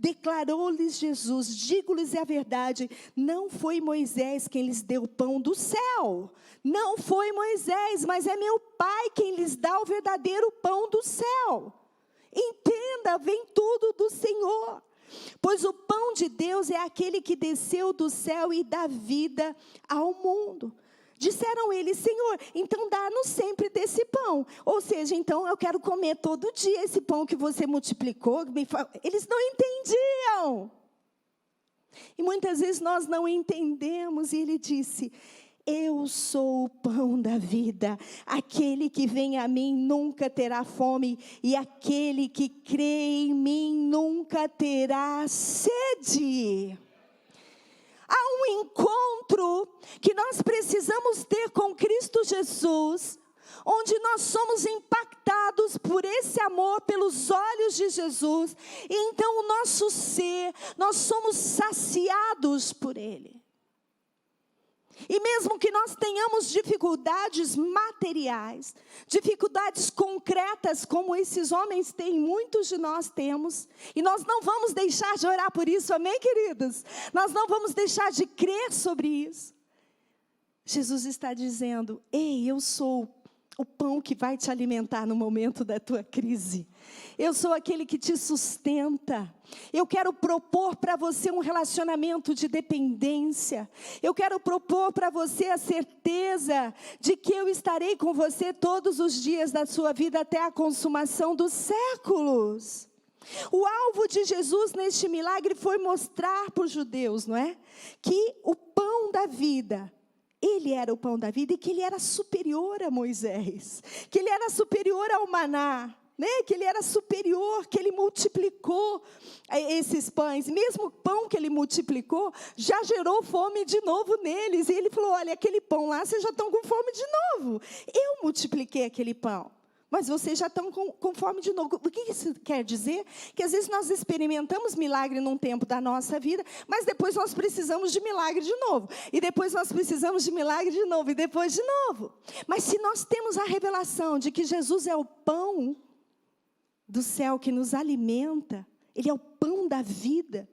Declarou-lhes Jesus: digo-lhes a verdade, não foi Moisés quem lhes deu o pão do céu. Não foi Moisés, mas é meu Pai quem lhes dá o verdadeiro pão do céu. Entenda, vem tudo do Senhor. Pois o pão de Deus é aquele que desceu do céu e dá vida ao mundo. Disseram eles: Senhor, então dá-nos sempre desse pão. Ou seja, então eu quero comer todo dia esse pão que você multiplicou. Eles não entendiam. E muitas vezes nós não entendemos. E ele disse: eu sou o pão da vida. Aquele que vem a mim nunca terá fome. E aquele que crê em mim nunca terá sede. Há um encontro que nós precisamos ter com Cristo Jesus, onde nós somos impactados por esse amor, pelos olhos de Jesus, e então o nosso ser, nós somos saciados por Ele. E mesmo que nós tenhamos dificuldades materiais, dificuldades concretas, como esses homens têm, muitos de nós temos, e nós não vamos deixar de orar por isso, amém, queridos? Nós não vamos deixar de crer sobre isso. Jesus está dizendo: ei, eu sou o pão que vai te alimentar no momento da tua crise. Eu sou aquele que te sustenta. Eu quero propor para você um relacionamento de dependência. Eu quero propor para você a certeza de que eu estarei com você todos os dias da sua vida até a consumação dos séculos. O alvo de Jesus neste milagre foi mostrar para os judeus, não é? Que o pão da vida, ele era o pão da vida, e que ele era superior a Moisés, que ele era superior ao maná, né? Que ele era superior, que ele multiplicou esses pães. Mesmo o pão que ele multiplicou já gerou fome de novo neles. E ele falou: olha, aquele pão lá, vocês já estão com fome de novo. Eu multipliquei aquele pão, mas vocês já estão com fome de novo. O que isso quer dizer? Que às vezes nós experimentamos milagre num tempo da nossa vida, mas depois nós precisamos de milagre de novo. E depois nós precisamos de milagre de novo, e depois de novo. Mas se nós temos a revelação de que Jesus é o pão do céu que nos alimenta, Ele é o pão da vida,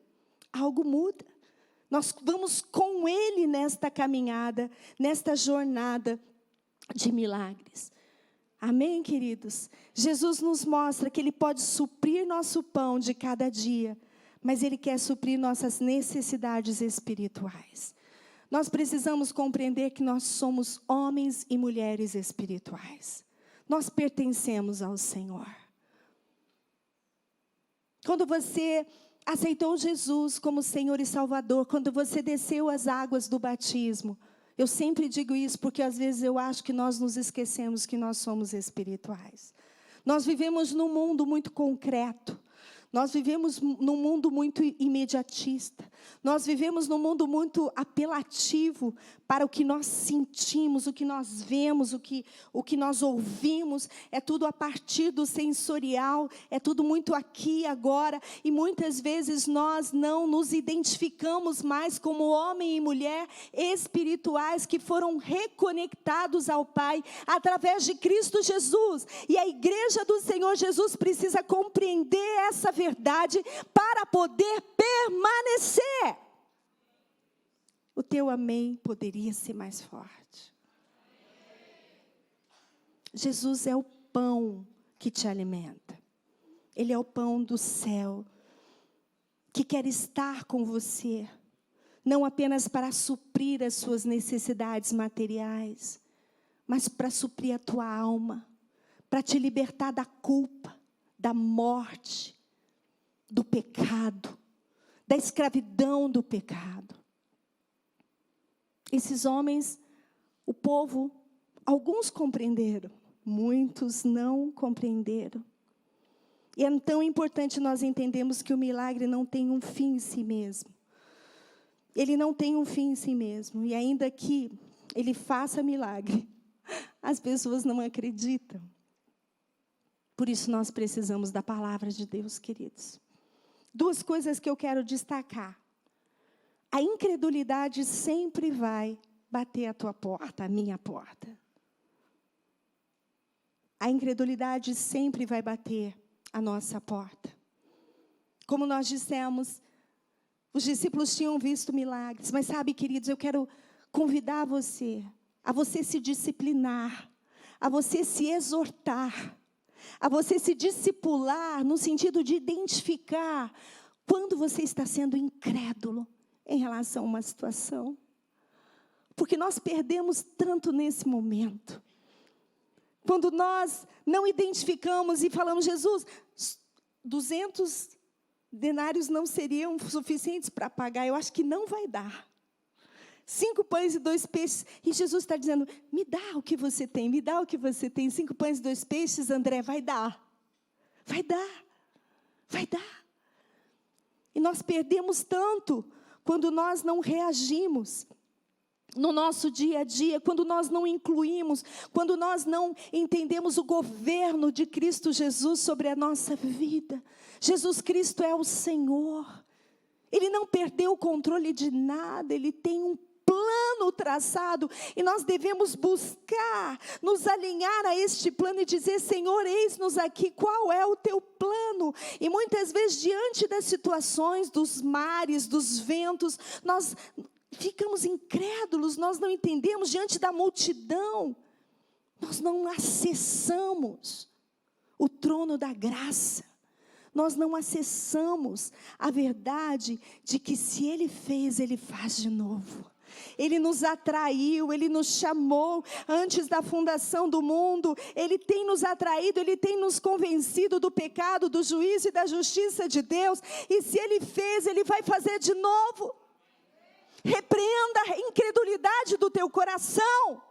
algo muda. Nós vamos com Ele nesta caminhada, nesta jornada de milagres. Amém, queridos? Jesus nos mostra que Ele pode suprir nosso pão de cada dia, mas Ele quer suprir nossas necessidades espirituais. Nós precisamos compreender que nós somos homens e mulheres espirituais. Nós pertencemos ao Senhor. Quando você aceitou Jesus como Senhor e Salvador, quando você desceu as águas do batismo, eu sempre digo isso porque às vezes eu acho que nós nos esquecemos que nós somos espirituais. Nós vivemos num mundo muito concreto. Nós vivemos num mundo muito imediatista. Nós vivemos num mundo muito apelativo para o que nós sentimos, o que nós vemos, o que nós ouvimos. É tudo a partir do sensorial, é tudo muito aqui e agora. E muitas vezes nós não nos identificamos mais como homem e mulher espirituais que foram reconectados ao Pai através de Cristo Jesus. E a igreja do Senhor Jesus precisa compreender essa verdade para poder permanecer. O teu amém poderia ser mais forte. Jesus é o pão que te alimenta. Ele é o pão do céu, que quer estar com você, não apenas para suprir as suas necessidades materiais, mas para suprir a tua alma, para te libertar da culpa, da morte, do pecado, da escravidão do pecado. Esses homens, o povo, alguns compreenderam, muitos não compreenderam. E é tão importante nós entendermos que o milagre não tem um fim em si mesmo. Ele não tem um fim em si mesmo. E ainda que ele faça milagre, as pessoas não acreditam. Por isso nós precisamos da palavra de Deus, queridos. Duas coisas que eu quero destacar. A incredulidade sempre vai bater a tua porta, a minha porta. A incredulidade sempre vai bater a nossa porta. Como nós dissemos, os discípulos tinham visto milagres. Mas sabe, queridos, eu quero convidar você a você se disciplinar, a você se exortar, a você se discipular no sentido de identificar quando você está sendo incrédulo em relação a uma situação. Porque nós perdemos tanto nesse momento. Quando nós não identificamos e falamos, Jesus, 200 denários não seriam suficientes para pagar, eu acho que não vai dar. 5 pães e 2 peixes, e Jesus está dizendo, me dá o que você tem, me dá o que você tem. 5 pães e 2 peixes, André, vai dar. Vai dar. Vai dar. E nós perdemos tanto quando nós não reagimos no nosso dia a dia, quando nós não incluímos, quando nós não entendemos o governo de Cristo Jesus sobre a nossa vida. Jesus Cristo é o Senhor. Ele não perdeu o controle de nada, Ele tem um plano traçado, e nós devemos buscar, nos alinhar a este plano e dizer, Senhor, eis-nos aqui, qual é o teu plano? E muitas vezes, diante das situações, dos mares, dos ventos, nós ficamos incrédulos, nós não entendemos, diante da multidão, nós não acessamos o trono da graça, nós não acessamos a verdade de que se Ele fez, Ele faz de novo. Ele nos atraiu, Ele nos chamou antes da fundação do mundo, Ele tem nos atraído, Ele tem nos convencido do pecado, do juízo e da justiça de Deus, e se Ele fez, Ele vai fazer de novo. Repreenda a incredulidade do teu coração,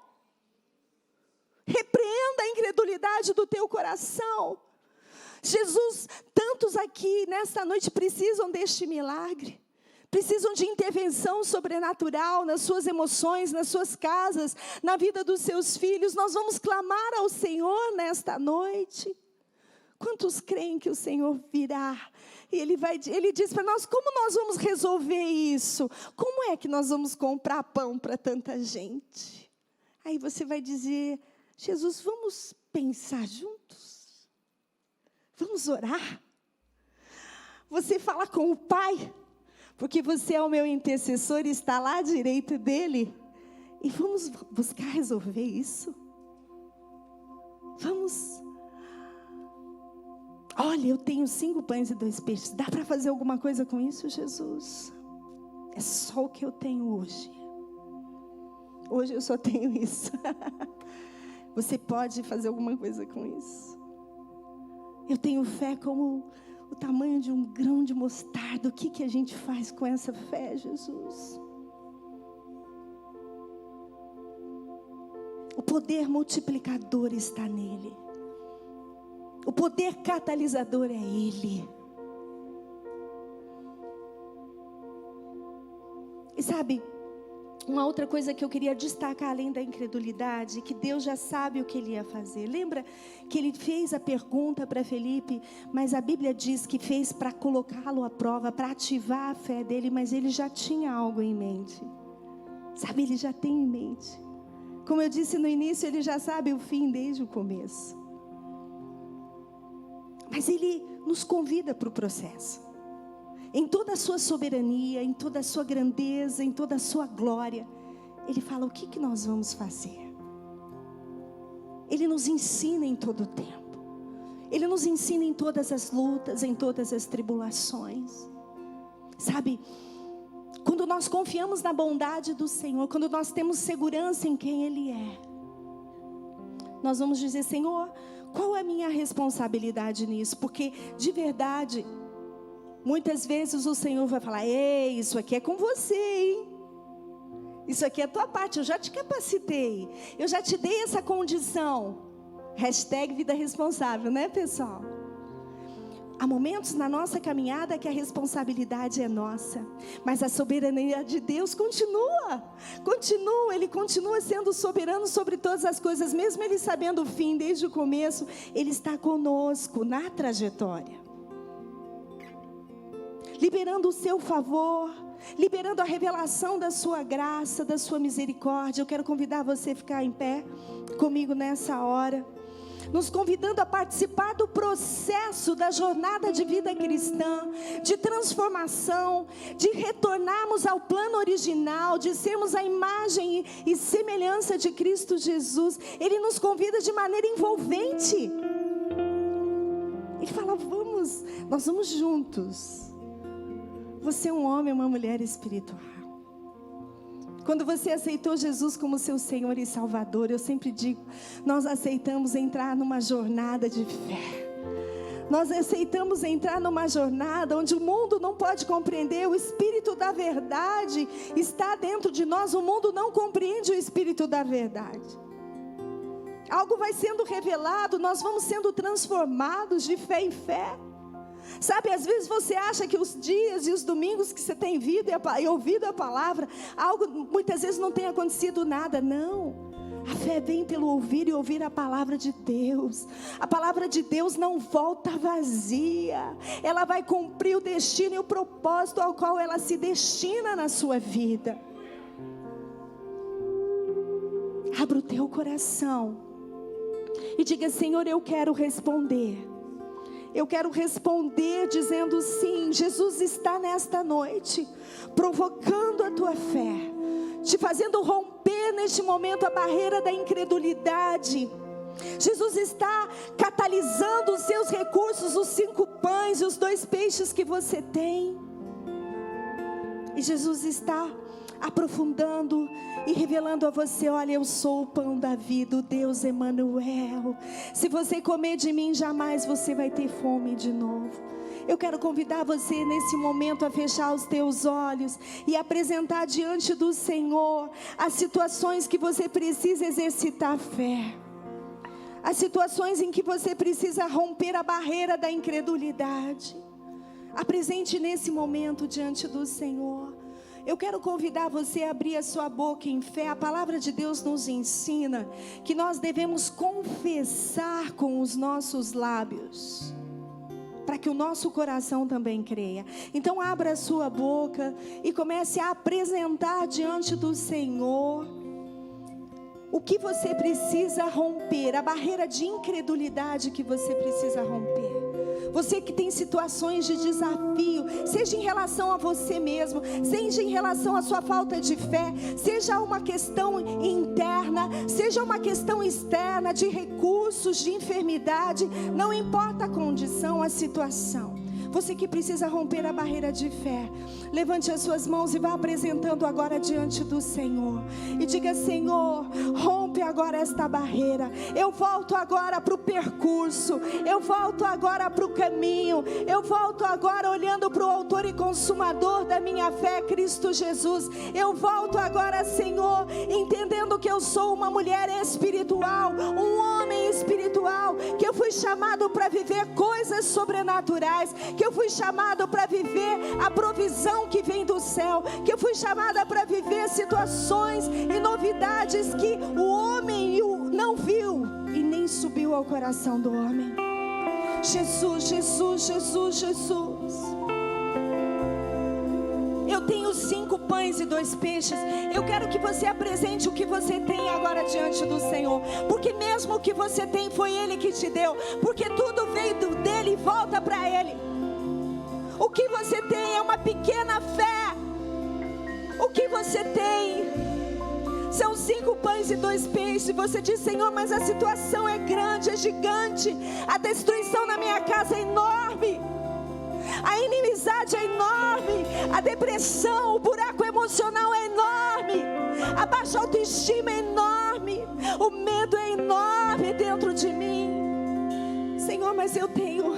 repreenda a incredulidade do teu coração. Jesus, tantos aqui nesta noite precisam deste milagre, precisam de intervenção sobrenatural nas suas emoções, nas suas casas, na vida dos seus filhos. Nós vamos clamar ao Senhor nesta noite. Quantos creem que o Senhor virá? E Ele diz para nós, como nós vamos resolver isso? Como é que nós vamos comprar pão para tanta gente? Aí você vai dizer, Jesus, vamos pensar juntos? Vamos orar? Você fala com o Pai, porque você é o meu intercessor e está lá à direita dEle. E vamos buscar resolver isso? Vamos. Olha, eu tenho 5 pães e 2 peixes. Dá para fazer alguma coisa com isso, Jesus? É só o que eu tenho hoje. Hoje eu só tenho isso. Você pode fazer alguma coisa com isso? Eu tenho fé como o tamanho de um grão de mostarda. O que a gente faz com essa fé, Jesus? O poder multiplicador está nele. O poder catalisador é Ele. E sabe, uma outra coisa que eu queria destacar além da incredulidade, que Deus já sabe o que Ele ia fazer. Lembra que Ele fez a pergunta para Felipe, mas a Bíblia diz que fez para colocá-lo à prova, para ativar a fé dele, mas ele já tinha algo em mente. Sabe, ele já tem em mente. Como eu disse no início, ele já sabe o fim desde o começo. Mas Ele nos convida para o processo. Em toda a sua soberania, em toda a sua grandeza, em toda a sua glória. Ele fala, o que nós vamos fazer? Ele nos ensina em todo o tempo. Ele nos ensina em todas as lutas, em todas as tribulações. Sabe, quando nós confiamos na bondade do Senhor, quando nós temos segurança em quem Ele é, nós vamos dizer, Senhor, qual é a minha responsabilidade nisso? Porque, de verdade, muitas vezes o Senhor vai falar, ei, isso aqui é com você, hein? Isso aqui é a tua parte, eu já te capacitei. Eu já te dei essa condição. Hashtag vida responsável, né, pessoal? Há momentos na nossa caminhada que a responsabilidade é nossa, mas a soberania de Deus continua, Ele continua sendo soberano sobre todas as coisas, mesmo Ele sabendo o fim desde o começo, Ele está conosco na trajetória, liberando o seu favor, liberando a revelação da sua graça, da sua misericórdia. Eu quero convidar você a ficar em pé comigo nessa hora. nos convidando a participar do processo da jornada de vida cristã, de transformação, de retornarmos ao plano original, de sermos a imagem e semelhança de Cristo Jesus. Ele nos convida de maneira envolvente. Ele fala, nós vamos juntos. Você é um homem, uma mulher espiritual. Quando você aceitou Jesus como seu Senhor e Salvador, eu sempre digo, nós aceitamos entrar numa jornada de fé. Nós aceitamos entrar numa jornada onde o mundo não pode compreender. O Espírito da verdade está dentro de nós. O mundo não compreende o Espírito da verdade. Algo vai sendo revelado, nós vamos sendo transformados de fé em fé. Sabe, às vezes você acha que os dias e os domingos que você tem vindo e ouvido a palavra, muitas vezes não tem acontecido nada. Não, a fé vem pelo ouvir e ouvir a palavra de Deus. A palavra de Deus não volta vazia. Ela vai cumprir o destino e o propósito ao qual ela se destina na sua vida. Abra o teu coração e diga, Senhor, eu quero responder. Eu quero responder dizendo sim. Jesus está nesta noite provocando a tua fé, te fazendo romper neste momento a barreira da incredulidade. Jesus está catalisando os seus recursos, os 5 pães e os 2 peixes que você tem. E Jesus está aprofundando e revelando a você, olha, eu sou o pão da vida, o Deus Emanuel. Se você comer de mim, jamais você vai ter fome de novo. Eu quero convidar você nesse momento a fechar os teus olhos e apresentar diante do Senhor as situações que você precisa exercitar a fé. As situações em que você precisa romper a barreira da incredulidade. Apresente nesse momento diante do Senhor. Eu quero convidar você a abrir a sua boca em fé. A palavra de Deus nos ensina que nós devemos confessar com os nossos lábios, para que o nosso coração também creia. Então abra a sua boca e comece a apresentar diante do Senhor o que você precisa romper, a barreira de incredulidade que você precisa romper. Você que tem situações de desafio, seja em relação a você mesmo, seja em relação à sua falta de fé, seja uma questão interna, seja uma questão externa, de recursos, de enfermidade, não importa a condição, a situação. Você que precisa romper a barreira de fé, levante as suas mãos e vá apresentando agora diante do Senhor. E diga, Senhor, rompe agora esta barreira. Eu volto agora para o percurso. Eu volto agora para o caminho. Eu volto agora olhando para o autor e consumador da minha fé, Cristo Jesus. Eu volto agora, Senhor, entendendo que eu sou uma mulher espiritual, um homem espiritual, que eu fui chamado para viver coisas sobrenaturais, que eu fui chamado para viver a provisão que vem do céu, que eu fui chamada para viver situações e novidades que o homem não viu e nem subiu ao coração do homem. Jesus, Jesus, Jesus, Jesus. Eu tenho 5 pães e 2 peixes. Eu quero que você apresente o que você tem agora diante do Senhor, porque mesmo o que você tem foi Ele que te deu, porque tudo veio dele e volta para Ele. O que você tem é uma pequena fé. O que você tem são 5 pães e 2 peixes. Você diz, Senhor, mas a situação é grande, é gigante. A destruição na minha casa é enorme. A inimizade é enorme. A depressão, o buraco emocional é enorme. A baixa autoestima é enorme. O medo é enorme dentro de mim. Senhor, mas eu tenho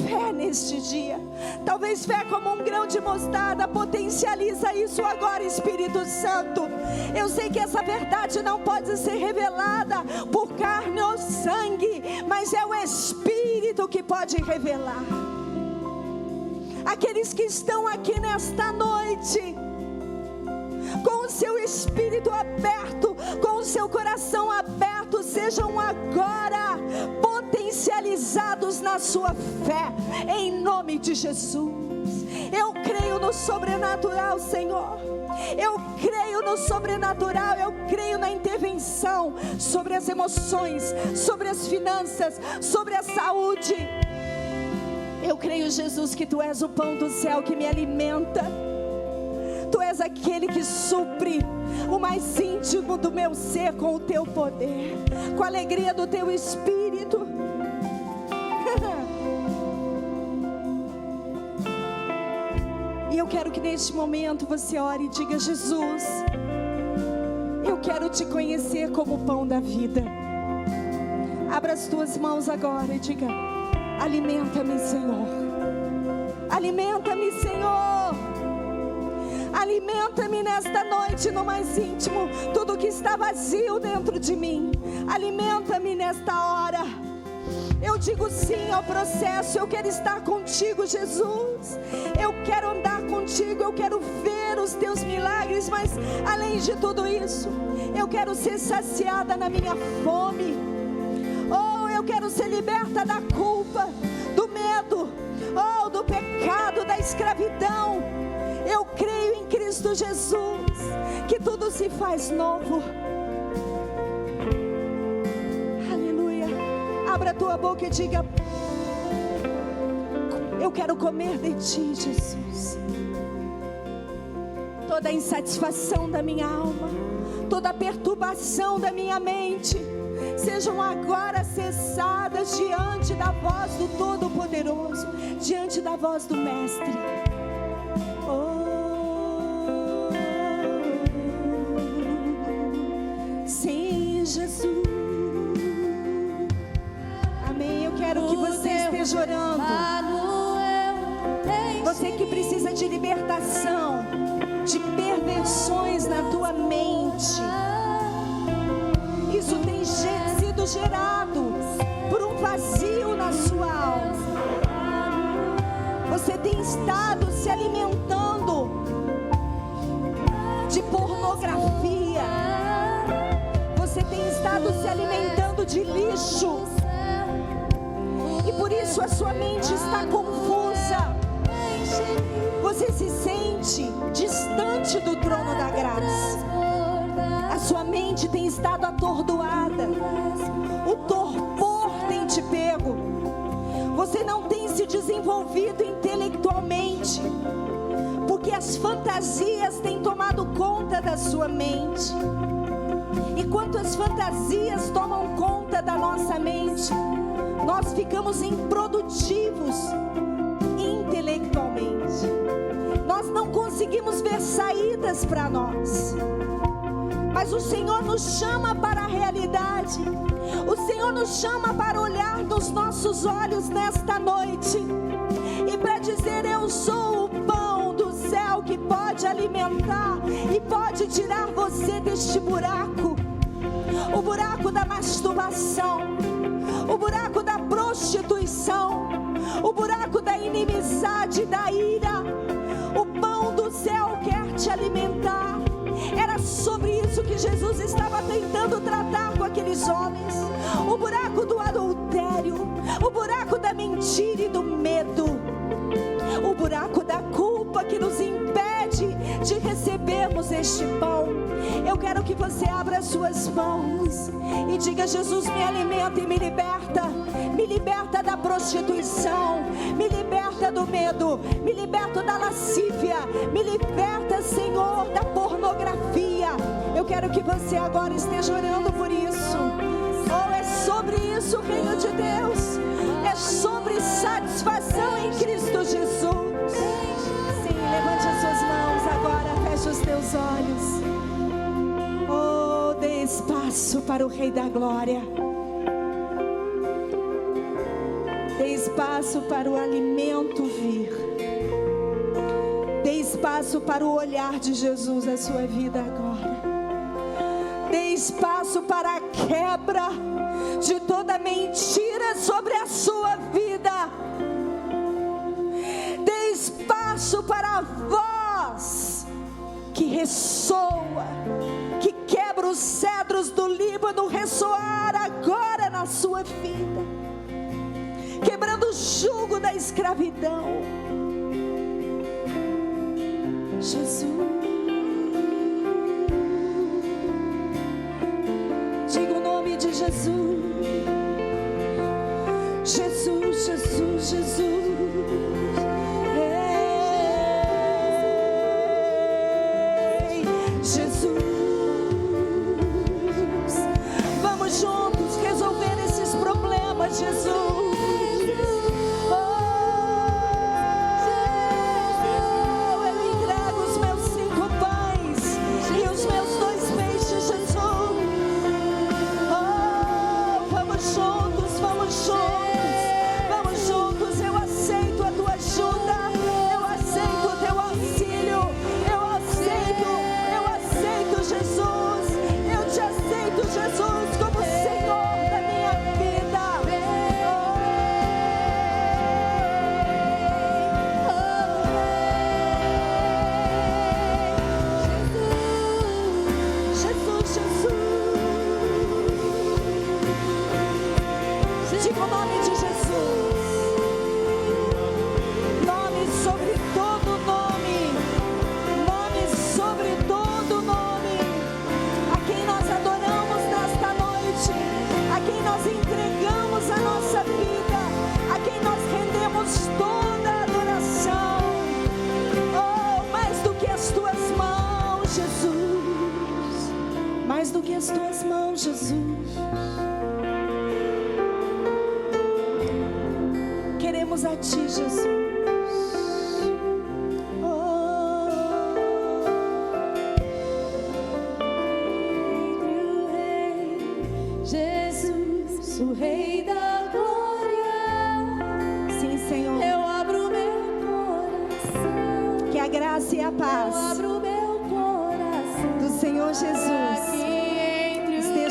fé neste dia. Talvez fé como um grão de mostarda. Potencializa isso agora, Espírito Santo. Eu sei que essa verdade não pode ser revelada por carne ou sangue, mas é o Espírito que pode revelar. Aqueles que estão aqui nesta noite, com o seu espírito aberto, com o seu coração aberto, sejam agora potencializados na sua fé, em nome de Jesus. Eu creio no sobrenatural, Senhor. Eu creio no sobrenatural, eu creio na intervenção sobre as emoções, sobre as finanças, sobre a saúde. Eu creio, Jesus, que Tu és o pão do céu que me alimenta. Tu és aquele que supre o mais íntimo do meu ser com o Teu poder, com a alegria do Teu Espírito. E eu quero que neste momento você ore e diga: Jesus, eu quero Te conhecer como o pão da vida. Abra as tuas mãos agora e diga: alimenta-me, Senhor. Alimenta-me, Senhor. Alimenta-me nesta noite no mais íntimo, tudo que está vazio dentro de mim. Alimenta-me nesta hora. Eu digo sim ao processo. Eu quero estar contigo, Jesus. Eu quero andar contigo. Eu quero ver os Teus milagres. Mas além de tudo isso, eu quero ser saciada na minha fome. Oh, eu quero ser liberta da culpa, do medo, oh, do pecado, da escravidão. Eu creio em Cristo Jesus, que tudo se faz novo. Abra a tua boca e diga: eu quero comer de Ti, Jesus. Toda a insatisfação da minha alma, toda a perturbação da minha mente, sejam agora cessadas diante da voz do Todo-Poderoso, diante da voz do Mestre. Oh, sim, Jesus. Eu quero que você esteja orando. Você que precisa de libertação de perversões na tua mente. Isso tem sido gerado por um vazio na sua alma. Você tem estado se alimentando de pornografia. Você tem estado se alimentando de lixo. E por isso a sua mente está confusa. Você se sente distante do trono da graça. A sua mente tem estado atordoada. O torpor tem te pego. Você não tem se desenvolvido intelectualmente, porque as fantasias têm tomado conta da sua mente. E quando as fantasias tomam conta da nossa mente, nós ficamos improdutivos intelectualmente. Nós não conseguimos ver saídas para nós. Mas o Senhor nos chama para a realidade. O Senhor nos chama para olhar nos nossos olhos nesta noite e para dizer: eu sou o pão do céu que pode alimentar e pode tirar você deste buraco. O buraco da masturbação, o buraco da prostituição, o buraco da inimizade, da ira. O pão do céu quer te alimentar. Era sobre isso que Jesus estava tentando tratar com aqueles homens. O buraco do adultério, o buraco da mentira e do medo, o buraco da culpa que nos impede de recebermos este pão. Eu quero que você abra as suas mãos e diga: Jesus, me alimenta e me liberta. Me liberta da prostituição, me liberta do medo, me liberta da lascívia, me liberta, Senhor, da pornografia. Eu quero que você agora esteja orando por isso. Oh, é sobre isso o reino de Deus. É sobre satisfação em Cristo Jesus. Sim, levante as suas mãos agora, feche os teus olhos. Oh, dê espaço para o Rei da Glória. Dê espaço para o alimento vir. Dê espaço para o olhar de Jesus na sua vida agora. Dê espaço para a quebra de toda mentira sobre a sua vida. Dê espaço para a voz que ressoa, que quebra os cedros do Líbano, ressoar agora na sua vida, quebrando o jugo da escravidão. Jesus. Diga o nome de Jesus. Jesus, Jesus, Jesus. Ei, Jesus. Vamos juntos resolver esses problemas, Jesus. Mais do que as tuas mãos, Jesus. Queremos a ti, Jesus. Jesus, o Rei da Glória. Sim, Senhor. Eu abro meu coração. Que a graça e a paz. Eu abro meu coração. Do Senhor Jesus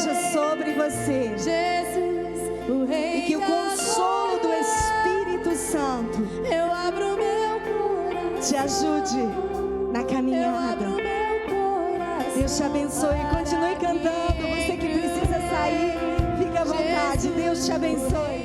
esteja sobre você. Jesus, o Rei e que o consolo do Espírito Santo eu abro meu coração. Te ajude na caminhada. Eu abro meu coração. Deus te abençoe. Continue cantando. Você que precisa sair, fica à vontade. Deus te abençoe.